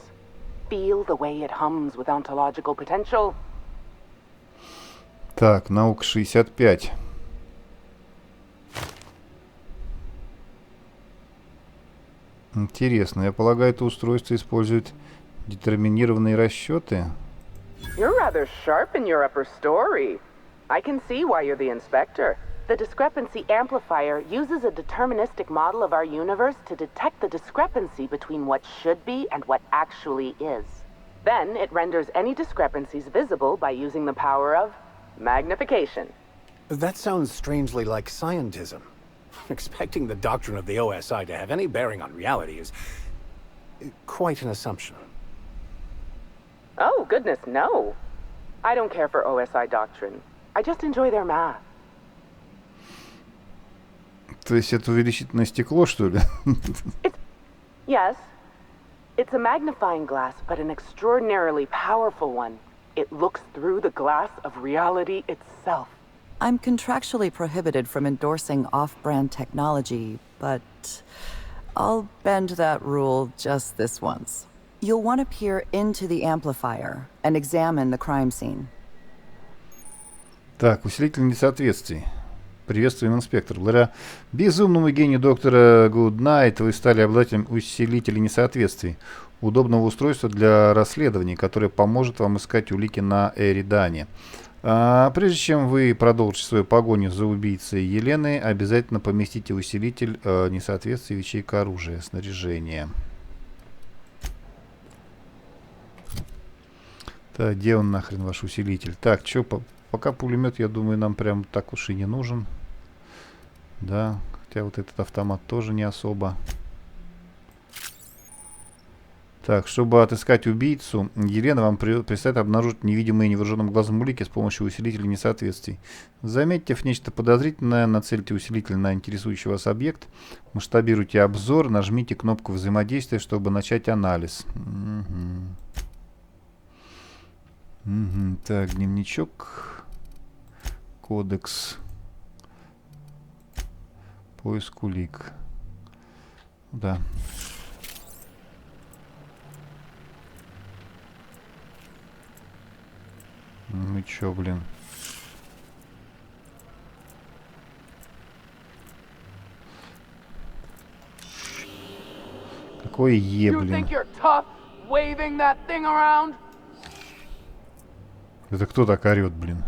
Feel the way it hums with ontological potential. Так, наука 65. Интересно, я полагаю, это устройство использует детерминированные расчеты. You're rather sharp in your upper story. I can see why you're the inspector. The discrepancy amplifier uses a deterministic model of our universe to detect the discrepancy between what should be and what actually is. Then it renders any discrepancies visible by using the power of magnification. That sounds strangely like scientism. Expecting the doctrine of the OSI to have any bearing on reality is quite an assumption. Oh, goodness, no. I don't care for OSI doctrine. I just enjoy their math. То есть это увеличительное стекло, что ли? Yes. It's a magnifying glass, but an extraordinarily powerful one. It looks through the glass of reality itself. I'm contractually prohibited from endorsing off-brand technology, but I'll bend that rule just this once. You'll want to peer into the amplifier and examine the crime scene. Так, усилитель несоответствий. Приветствуем, инспектор. Благодаря безумному гению доктора Гуднайт вы стали обладателем усилителя несоответствий, удобного устройства для расследований, которое поможет вам искать улики на Эридане. Прежде чем вы продолжите свою погоню за убийцей Елены, обязательно поместите усилитель несоответствий в ячейку оружия, снаряжения. Так, где он нахрен, ваш усилитель? Так, что, пока пулемет, я думаю, нам прям так уж и не нужен. Да, хотя вот этот автомат тоже не особо. Так, чтобы отыскать убийцу, Елена вам предстоит обнаружить невидимые невооруженным глазом улики с помощью усилителя несоответствий. Заметив нечто подозрительное, нацельте усилитель на интересующий вас объект, масштабируйте обзор, нажмите кнопку взаимодействия, чтобы начать анализ. Так, дневничок, кодекс, поиск улик. Да. Ну чё, блин. Какое Е, блин. Это кто так орёт, блин?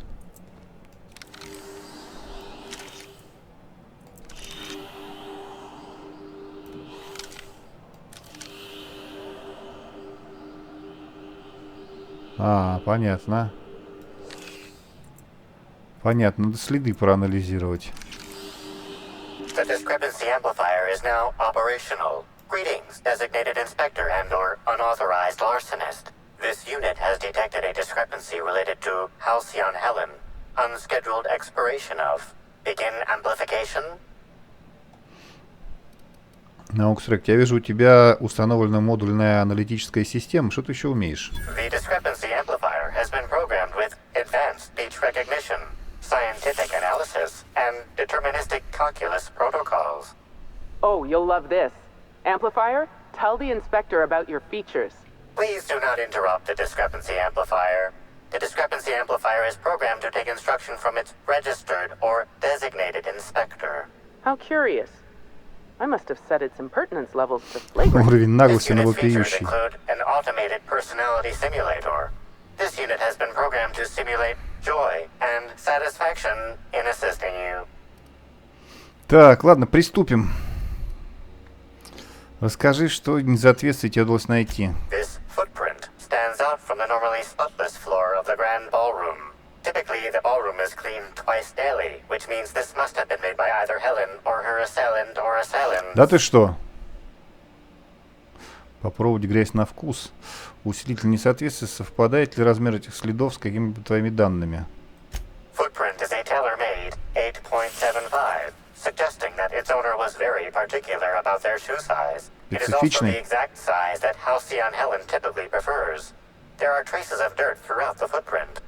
Понятно. Понятно, надо следы проанализировать. The discrepancy amplifier is now operational. Greetings, designated inspector and/or unauthorized larcenist. This unit has detected a discrepancy related to Halcyon Helen. Unscheduled expiration of. Begin amplification. Науксрек, я вижу, у тебя установлена модульная аналитическая система. Что ты еще умеешь? The discrepancy amplifier has been programmed with advanced speech recognition, scientific analysis, and deterministic calculus protocols. Oh, you'll love this. Amplifier, tell the inspector about your features. Please do not interrupt the discrepancy amplifier. The discrepancy amplifier is programmed to take instruction from its registered or designated inspector. How curious. I must have set its impertinence levels to flagrant. Уровень наглости This на unit's features вопиющий. include an automated personality simulator. This unit has been programmed to simulate joy and satisfaction in assisting you. Так, ладно, приступим. Расскажи, что несоответствие тебе удалось найти. This footprint stands out from the normally spotless floor of the grand ballroom. Typically, the ballroom is cleaned twice daily, which means this must have been made by either Helen or her assailant or assailant. Да ты что? Попробовать грязь на вкус. Усилитель несоответствия, совпадает ли размер этих следов с какими-то твоими данными? Footprint is a tailor-made 8.75, suggesting that its owner was very particular about their shoe size. It is also the exact size that Halcyon Helen typically prefers. There are traces of dirt throughout the footprint.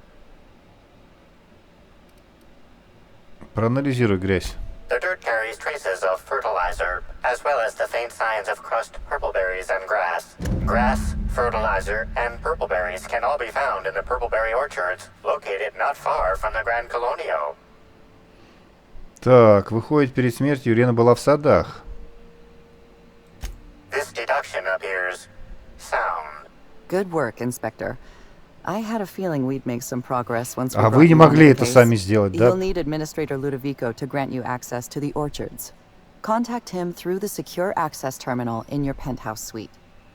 Проанализируй грязь. The dirt carries traces of fertilizer, as well as the faint signs of crushed purpleberries and grass. Grass, fertilizer, and purpleberries can all be found in the purpleberry orchards, located not far from the Grand Colonio. Так, выходит, перед смертью Елена была в садах. This deduction appears sound. Good work, Inspector. I had a feeling we'd make some progress once we А вы не могли это сами сделать, да? You'll need Administrator Ludovico to grant you access to the orchards. Contact him through the secure access terminal in your penthouse suite.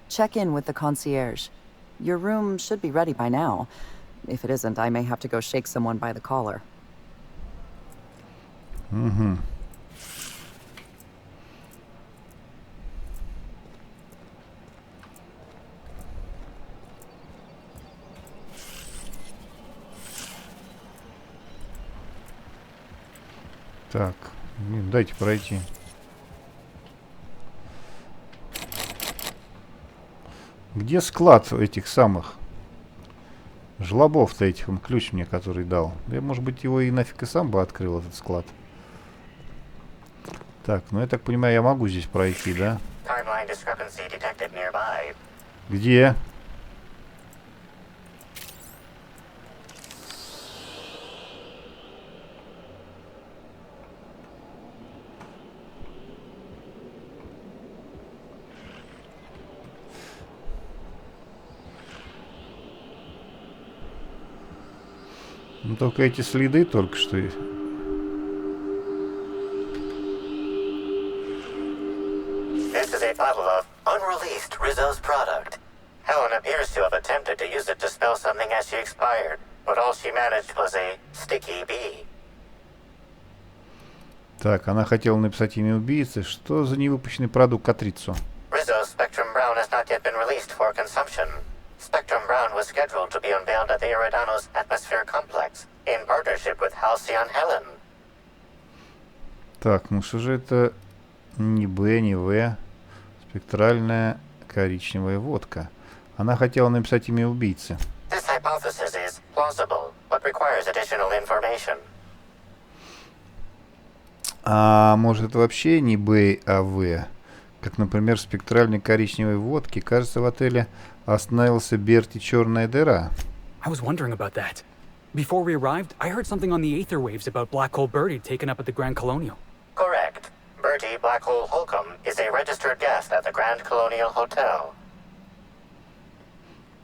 Check in with the concierge. Your room should be ready by now. If it isn't, I may have to go shake someone by the collar. Угу. Так, дайте пройти. Где склад этих самых жлобов-то этих? Он ключ мне, который дал. Я, может быть, его и нафиг и сам бы открыл, этот склад. Так, ну я так понимаю, я могу здесь пройти, да? Где? Ну, только эти следы только что... This is a bottle of unreleased Rizzo's product. Helen appears to have attempted to use it to spell something as she expired, but all she managed was a sticky bee. Так, она хотела написать имя убийцы. Что за невыпущенный продукт Катрицу? Rizzo's Spectrum Brown has not yet been released for consumption. Spectrum Brown was scheduled to be unveiled at the Eridano's Atmosphere Complex in partnership with Halcyon Helen. Так, ну что же это не Б, не В. Спектральная коричневая водка. Она хотела написать имя убийцы. This hypothesis is plausible, but requires additional information. А может это вообще не Б, а В? Как, например, в спектральной коричневой водке, кажется, в отеле остановился Берти черная дыра. I was wondering about that. Before we arrived, I heard something on the aether waves about Black Hole Birdie taken up at the Grand Colonial. Correct. Bertie Black Hole Holcomb is a registered guest at the Grand Colonial Hotel.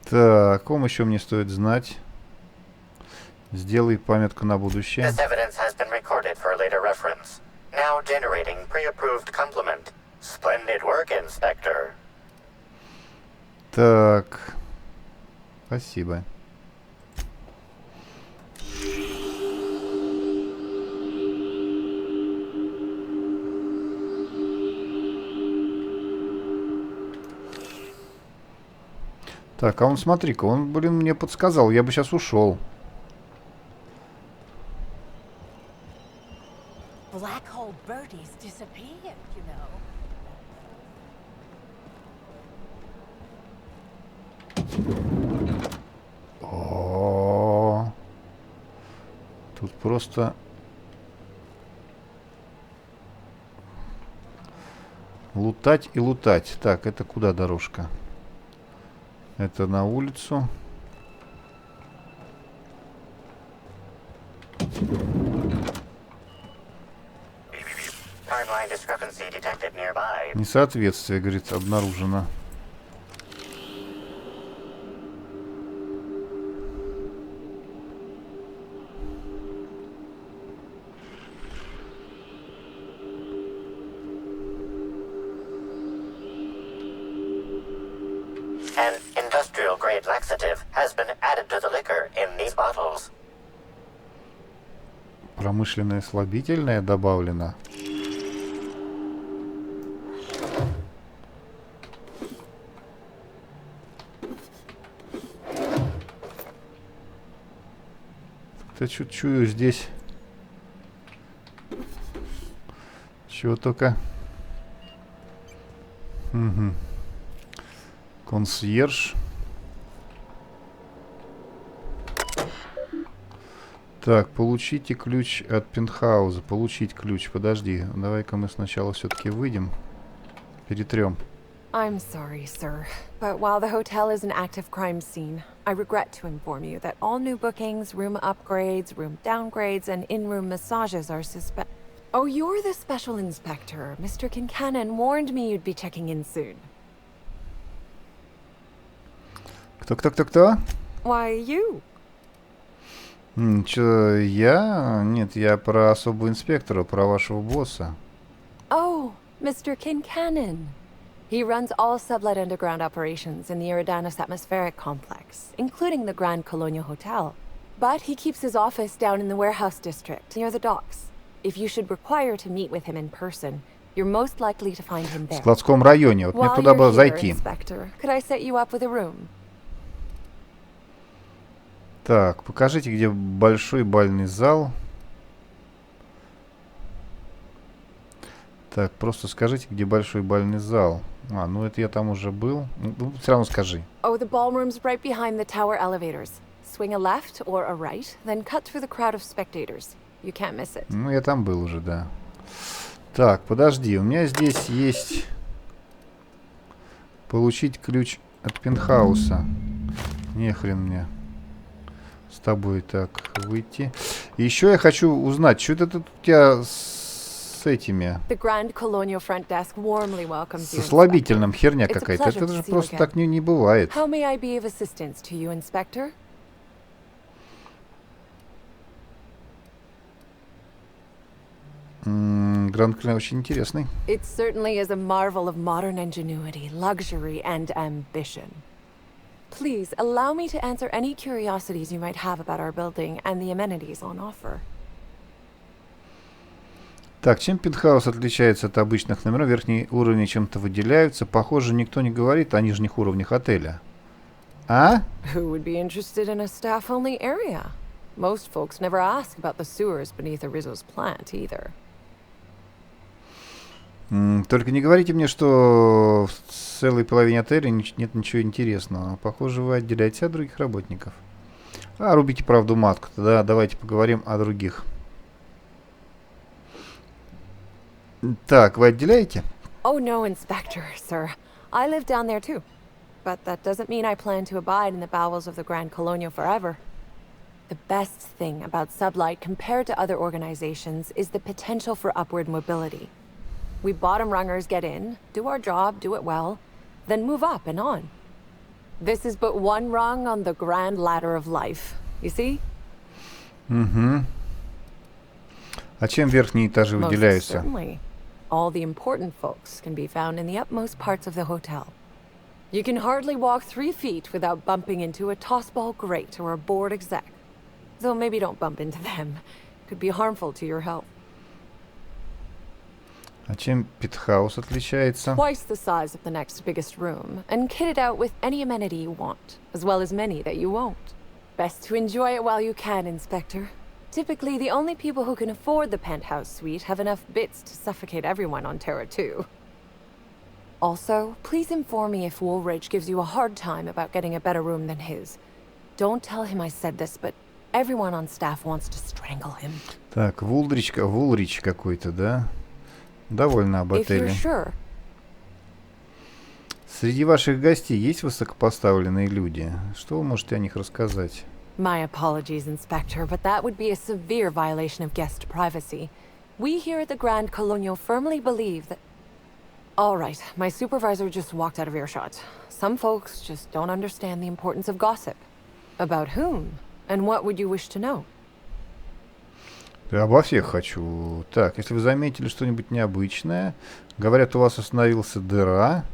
Так, о ком еще мне стоит знать? Сделай пометку на будущее. This evidence has been recorded for later reference. Now generating pre-approved complement. Splendid work, Inspector. Так. Спасибо. Так, а он, смотри-ка, он, блин, мне подсказал, я бы сейчас ушел. Black hole birdies disappeared, you know. О, тут просто лутать и лутать. Так, это куда дорожка? Это на улицу. Несоответствие, говорит, обнаружено. An industrial-grade laxative has been added to the liquor in these bottles. Промышленное слабительное добавлено. Как-то чуть-чуть здесь. Чего только. Угу. Консьерж. Так, получите ключ от пентхауза. Получить ключ. Подожди. Давай-ка мы сначала все-таки выйдем. Перетрем. I'm sorry, sir, but while the hotel is an active crime scene, I regret to inform you that all new bookings, room upgrades, room downgrades, and in-room massages are suspect. Oh, you're the special inspector. Mr. Kincannon warned me you'd be checking in soon. Кто? Why, you? Чё, я? Нет, я про особого инспектора, про вашего босса. Oh, Mr. Kincannon. He runs all Sublight Underground operations in the Eridane's atmospheric complex, including the Grand Colonial Hotel. But he keeps his office down in the warehouse district, near the docks. If you should require to meet with him in person, you're most likely to find him there. В складском районе. Вот мне туда бы зайти. Could I set you up with a room? Так, покажите, где большой бальный зал. Так, просто скажите, где большой бальный зал. А, ну это я там уже был. Ну, все равно скажи. Oh, the ballroom's right behind the tower elevators. Swing a left or a right, then cut through the crowd of spectators. You can't miss it. Ну, я там был уже, да. Так, подожди, у меня здесь есть... Получить ключ от пентхауса. Не хрен мне. С тобой так выйти. И еще я хочу узнать, что это тут у тебя с этими... С ослабительным херня какая-то. Это же просто так не бывает. Гранд Колония очень интересный. It certainly is a marvel of modern ingenuity, luxury, and ambition. Please, allow me to answer any curiosities you might have about our building and the amenities on offer. Так, чем пентхаус отличается от обычных номеров? Верхние уровни чем-то выделяются. Похоже, никто не говорит о нижних уровнях отеля. А? Who would be interested in a staff-only area? Most folks never ask about the sewers beneath Rizzo's plant, either. Только не говорите мне, что в целой половине отеля нет ничего интересного. Похоже, вы отделяетесь от других работников. Рубите правду матку. Тогда давайте поговорим о других. Так, вы отделяете? Oh no, Inspector, sir. I live down there too. But that doesn't mean I plan to abide in the bowels of the Grand Colonial forever. The best thing about Sublight compared to other organizations is the potential for upward mobility. We bottom rungers get in, do our job, do it well, then move up and on. This is but one rung on the grand ladder of life. You see? А чем верхние этажи выделяются? Certainly. All the important folks can be found in the utmost parts of the hotel. You can hardly walk 3 feet without bumping into a tossball grate or a bored exec. Though maybe don't bump into them. Could be harmful to your health. А чем пентхаус отличается? Twice the size of the next biggest room, and kitted out with any amenity you want, as well as many that you won't. Best to enjoy it while you can, Inspector. Typically, the only people who can afford the penthouse suite have enough bits to suffocate everyone on Terra 2. Also, please inform me if Woolridge gives you a hard time about getting a better room than his. Don't tell him I said this, but everyone on staff wants to strangle him. Так, Вулрич какой-то, да? Довольно об отеле. Sure. Среди ваших гостей есть высокопоставленные люди? Что вы можете о них рассказать? My apologies, Inspector, but that would be a severe violation of guest privacy. We here at the Grand Colonial firmly believe that... All right, my supervisor just walked out of earshot. Some folks just don't understand the importance of gossip. About whom? And what would you wish to know? Да обо всех хочу. Так, если вы заметили что-нибудь необычное, говорят, у вас остановился дыра.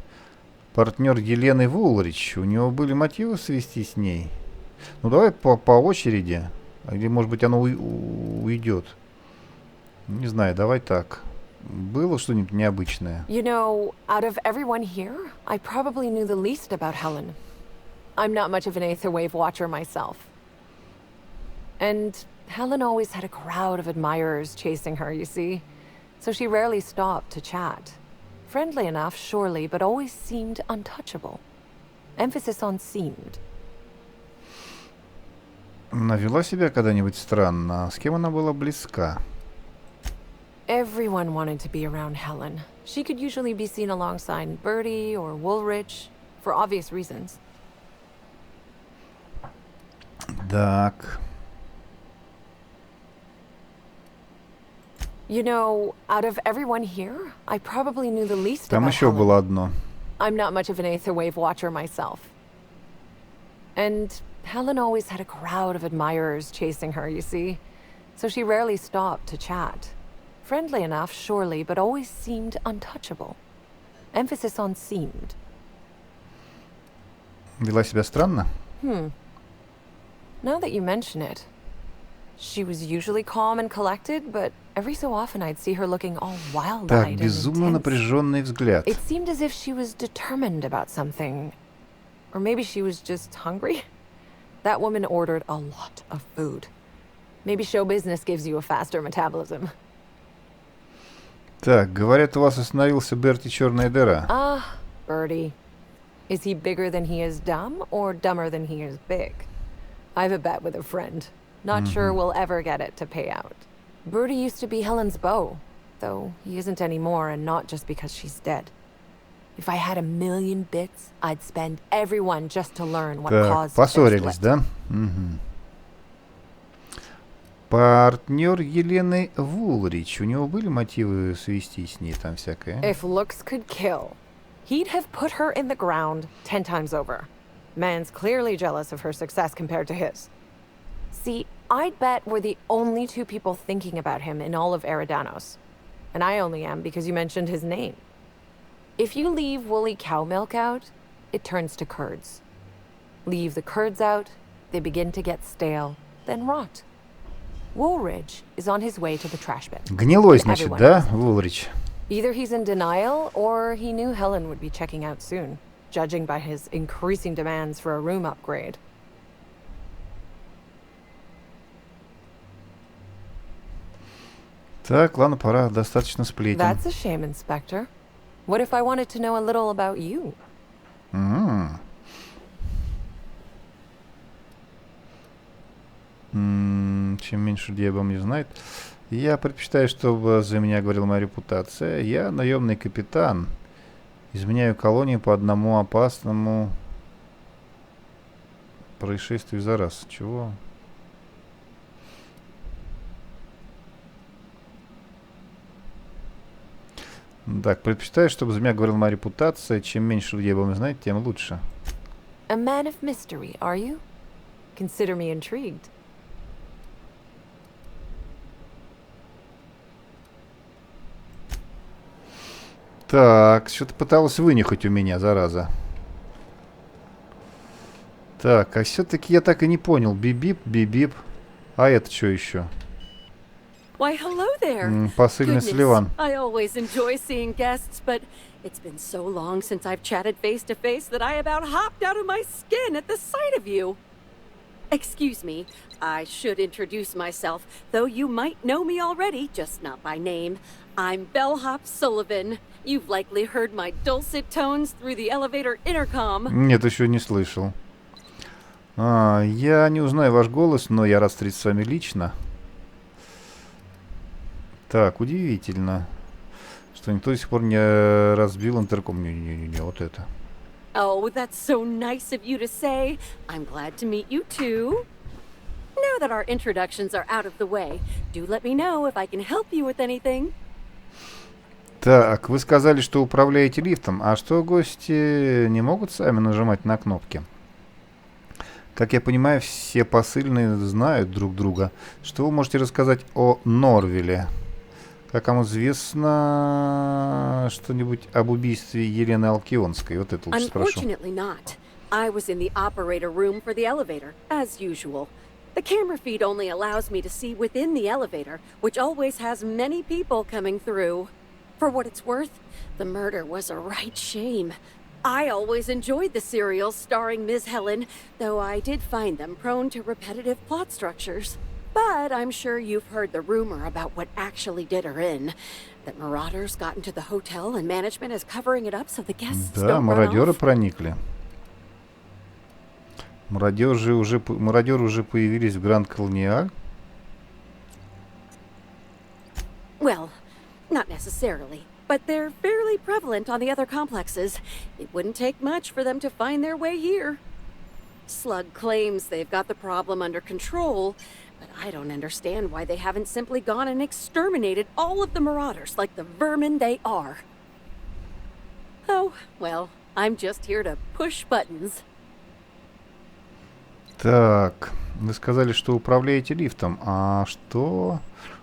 Партнер Елены Вулрич. У него были мотивы свести с ней? Ну, давай по очереди. Или, может быть, оно уйдет. Не знаю, давай так. Было что-нибудь необычное? You know, out of everyone here, I probably knew the least about Helen. I'm not much of an Aether Wave watcher myself. And Helen always had a crowd of admirers chasing her, you see. So she rarely stopped to chat. Friendly enough, surely, but always seemed untouchable. Emphasis on seemed. Она вела себя когда-нибудь странно? С кем она была близка? Everyone wanted to be around Helen. She could usually be seen alongside Bertie or Woolrich, for obvious reasons. Так. You know, out of everyone here, I probably knew the least Там about еще Helen. было одно. I'm not much of an Aether Wave watcher myself. And Helen always had a crowd of admirers chasing her, you see. So she rarely stopped to chat. Friendly enough, surely, but always seemed untouchable. Emphasis on seemed. Вела себя странно? Now that you mention it, she was usually calm and collected, but every so often I'd see her looking all wild-eyed Так, and безумно intense. напряженный взгляд. It seemed as if she was determined about something. Or maybe she was just hungry. That woman ordered a lot of food. Maybe show business gives you a faster metabolism. Так, говорят, у вас остановился Берти черная дыра. Ah, Bertie. Is he bigger than he is dumb, or dumber than he is big? I have a bet with a friend. Not sure we'll ever get it to pay out. Bertie used to be Helen's beau, though he isn't anymore, and not just because she's dead. If I had 1,000,000 bits, I'd spend everyone just to learn what Так, caused поссорились, their да? Угу. Партнер Елены Вулрич. У него были мотивы свести с ней там всякое? If looks could kill, he'd have put her in the ground 10 times over. Man's clearly jealous of her success compared to his. See, I'd bet we're the only 2 people thinking about him in all of Eridanos. and I only am because you mentioned his name. If you leave woolly cow milk out, it turns to curds. Leave the curds out, they begin to get stale, then rot. Woolridge is on his way to the trash bin. Гнилой, значит, да, Woolridge? Either he's in denial, or he knew Helen would be checking out soon, judging by his increasing demands for a room upgrade. Так, ладно, пора, достаточно сплетен. That's a shame, Inspector. What if I wanted to know a little about you? Чем меньше людей обо мне знает. Я предпочитаю, чтобы за меня говорила моя репутация. Я наемный капитан. Изменяю колонии по одному опасному происшествию за раз. Чего? Так, предпочитаю, чтобы за меня говорила моя репутация. Чем меньше людей обо мне знает, тем лучше. A man of mystery, are you? Consider me intrigued. Так, что-то пыталась вынюхать у меня, зараза. Так, а все-таки я так и не понял. Бип-бип, бип-бип. А это что еще? Why, hello there. Посыльный Сливан. I always enjoy seeing guests, but it's been so long since I've chatted face to face that I about hopped out of my skin at the sight of you. Excuse me, I should introduce myself, though you might know me already, just not by name. I'm Bellhop Sullivan. You've likely heard my dulcet tones through the elevator intercom. Нет, еще не слышал. Я не узнаю ваш голос, но я рад встретиться с вами лично. Так, удивительно, что никто до сих пор не разбил интерком. Не, вот это. Oh, that's so nice of you to say. I'm glad to meet you too. Now that our introductions are out of the way, do let me know if I can help you with anything. Так, вы сказали, что управляете лифтом. А что гости не могут сами нажимать на кнопки? Как я понимаю, все посыльные знают друг друга. Что вы можете рассказать о Норвилле? Как вам известно что-нибудь об убийстве Елены Алкионской? Вот это лучше спрошу. Unfortunately not. I was in the operator room for the elevator, as usual. The camera feed only allows me to see within the elevator, which always has many people coming through. For what it's worth, the murder was a right shame. I always enjoyed the serials starring Ms. Helen, though I did find them prone to repetitive plot structures. But I'm sure you've heard the rumor about what actually did her in. That marauders got into the hotel and management is covering it up so the guests Да, don't run мародеры off. проникли. Мародеры уже появились в Гранд Колониаль. Well, not necessarily, but they're fairly prevalent on the other complexes. It wouldn't take much for them to find their way here. Slug claims they've got the problem under control, but I don't understand why they haven't simply gone and exterminated all of the marauders like the vermin they are. Oh, well, I'm just here to push buttons. Так, вы сказали, что управляете лифтом. А что?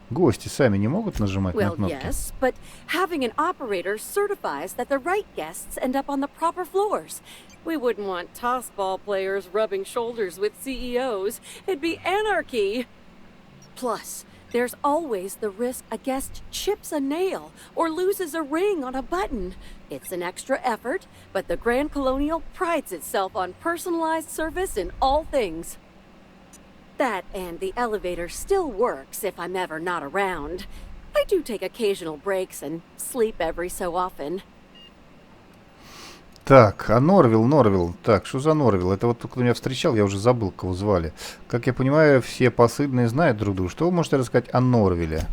Гости сами не могут нажимать на Well, кнопки? yes, but having an operator certifies that the right guests end up on the proper floors. We wouldn't want toss-ball players rubbing shoulders with CEOs. It'd be anarchy. Plus, there's always the risk a guest chips a nail or loses a ring on a button. It's an extra effort, but the Grand Colonial prides itself on personalized service in all things. That and the elevator still works if I'm ever not around. I do take occasional breaks and sleep every so often. Так, а Норвилл. Так, что за Норвилл? Это вот кто меня встречал, я уже забыл, кого звали. Как я понимаю, все посыльные знают друг друга. Что вы можете рассказать о Норвилле?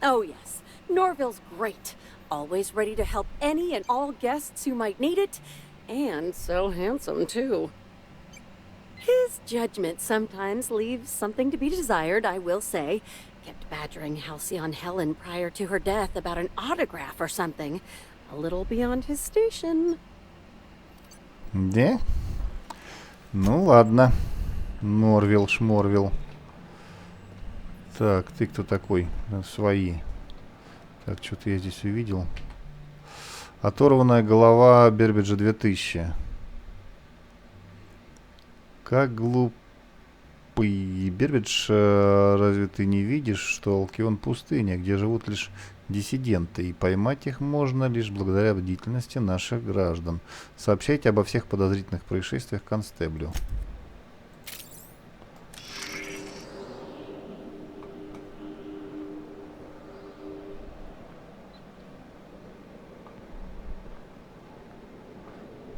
Oh yes, Norville's great. Always ready to help any and all guests who might need it. And so handsome too. His judgment sometimes leaves something to be desired, I will say. Kept badgering Halcyon Helen prior to her death about an autograph or something. A little beyond his station. Да? Ну ладно. Норвилл, Шморвилл. Так, ты кто такой? Свои. Так, что-то я здесь увидел. Оторванная голова Бербиджа 2000. Как глупый Бербидж, разве ты не видишь, что Алкион пустыня, где живут лишь диссиденты, и поймать их можно лишь благодаря бдительности наших граждан. Сообщайте обо всех подозрительных происшествиях констеблю.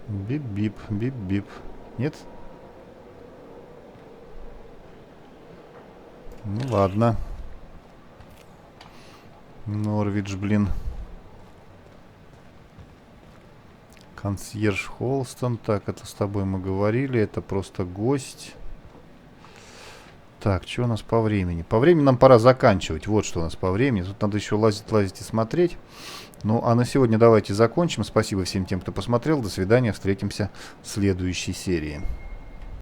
Бип-бип, бип-бип. Нет? Ну ладно. Норвич, блин. Консьерж Холстон. Так, это с тобой мы говорили. Это просто гость. Так, что у нас по времени? По времени нам пора заканчивать. Вот что у нас по времени. Тут надо еще лазить и смотреть. Ну, а на сегодня давайте закончим. Спасибо всем тем, кто посмотрел. До свидания. Встретимся в следующей серии.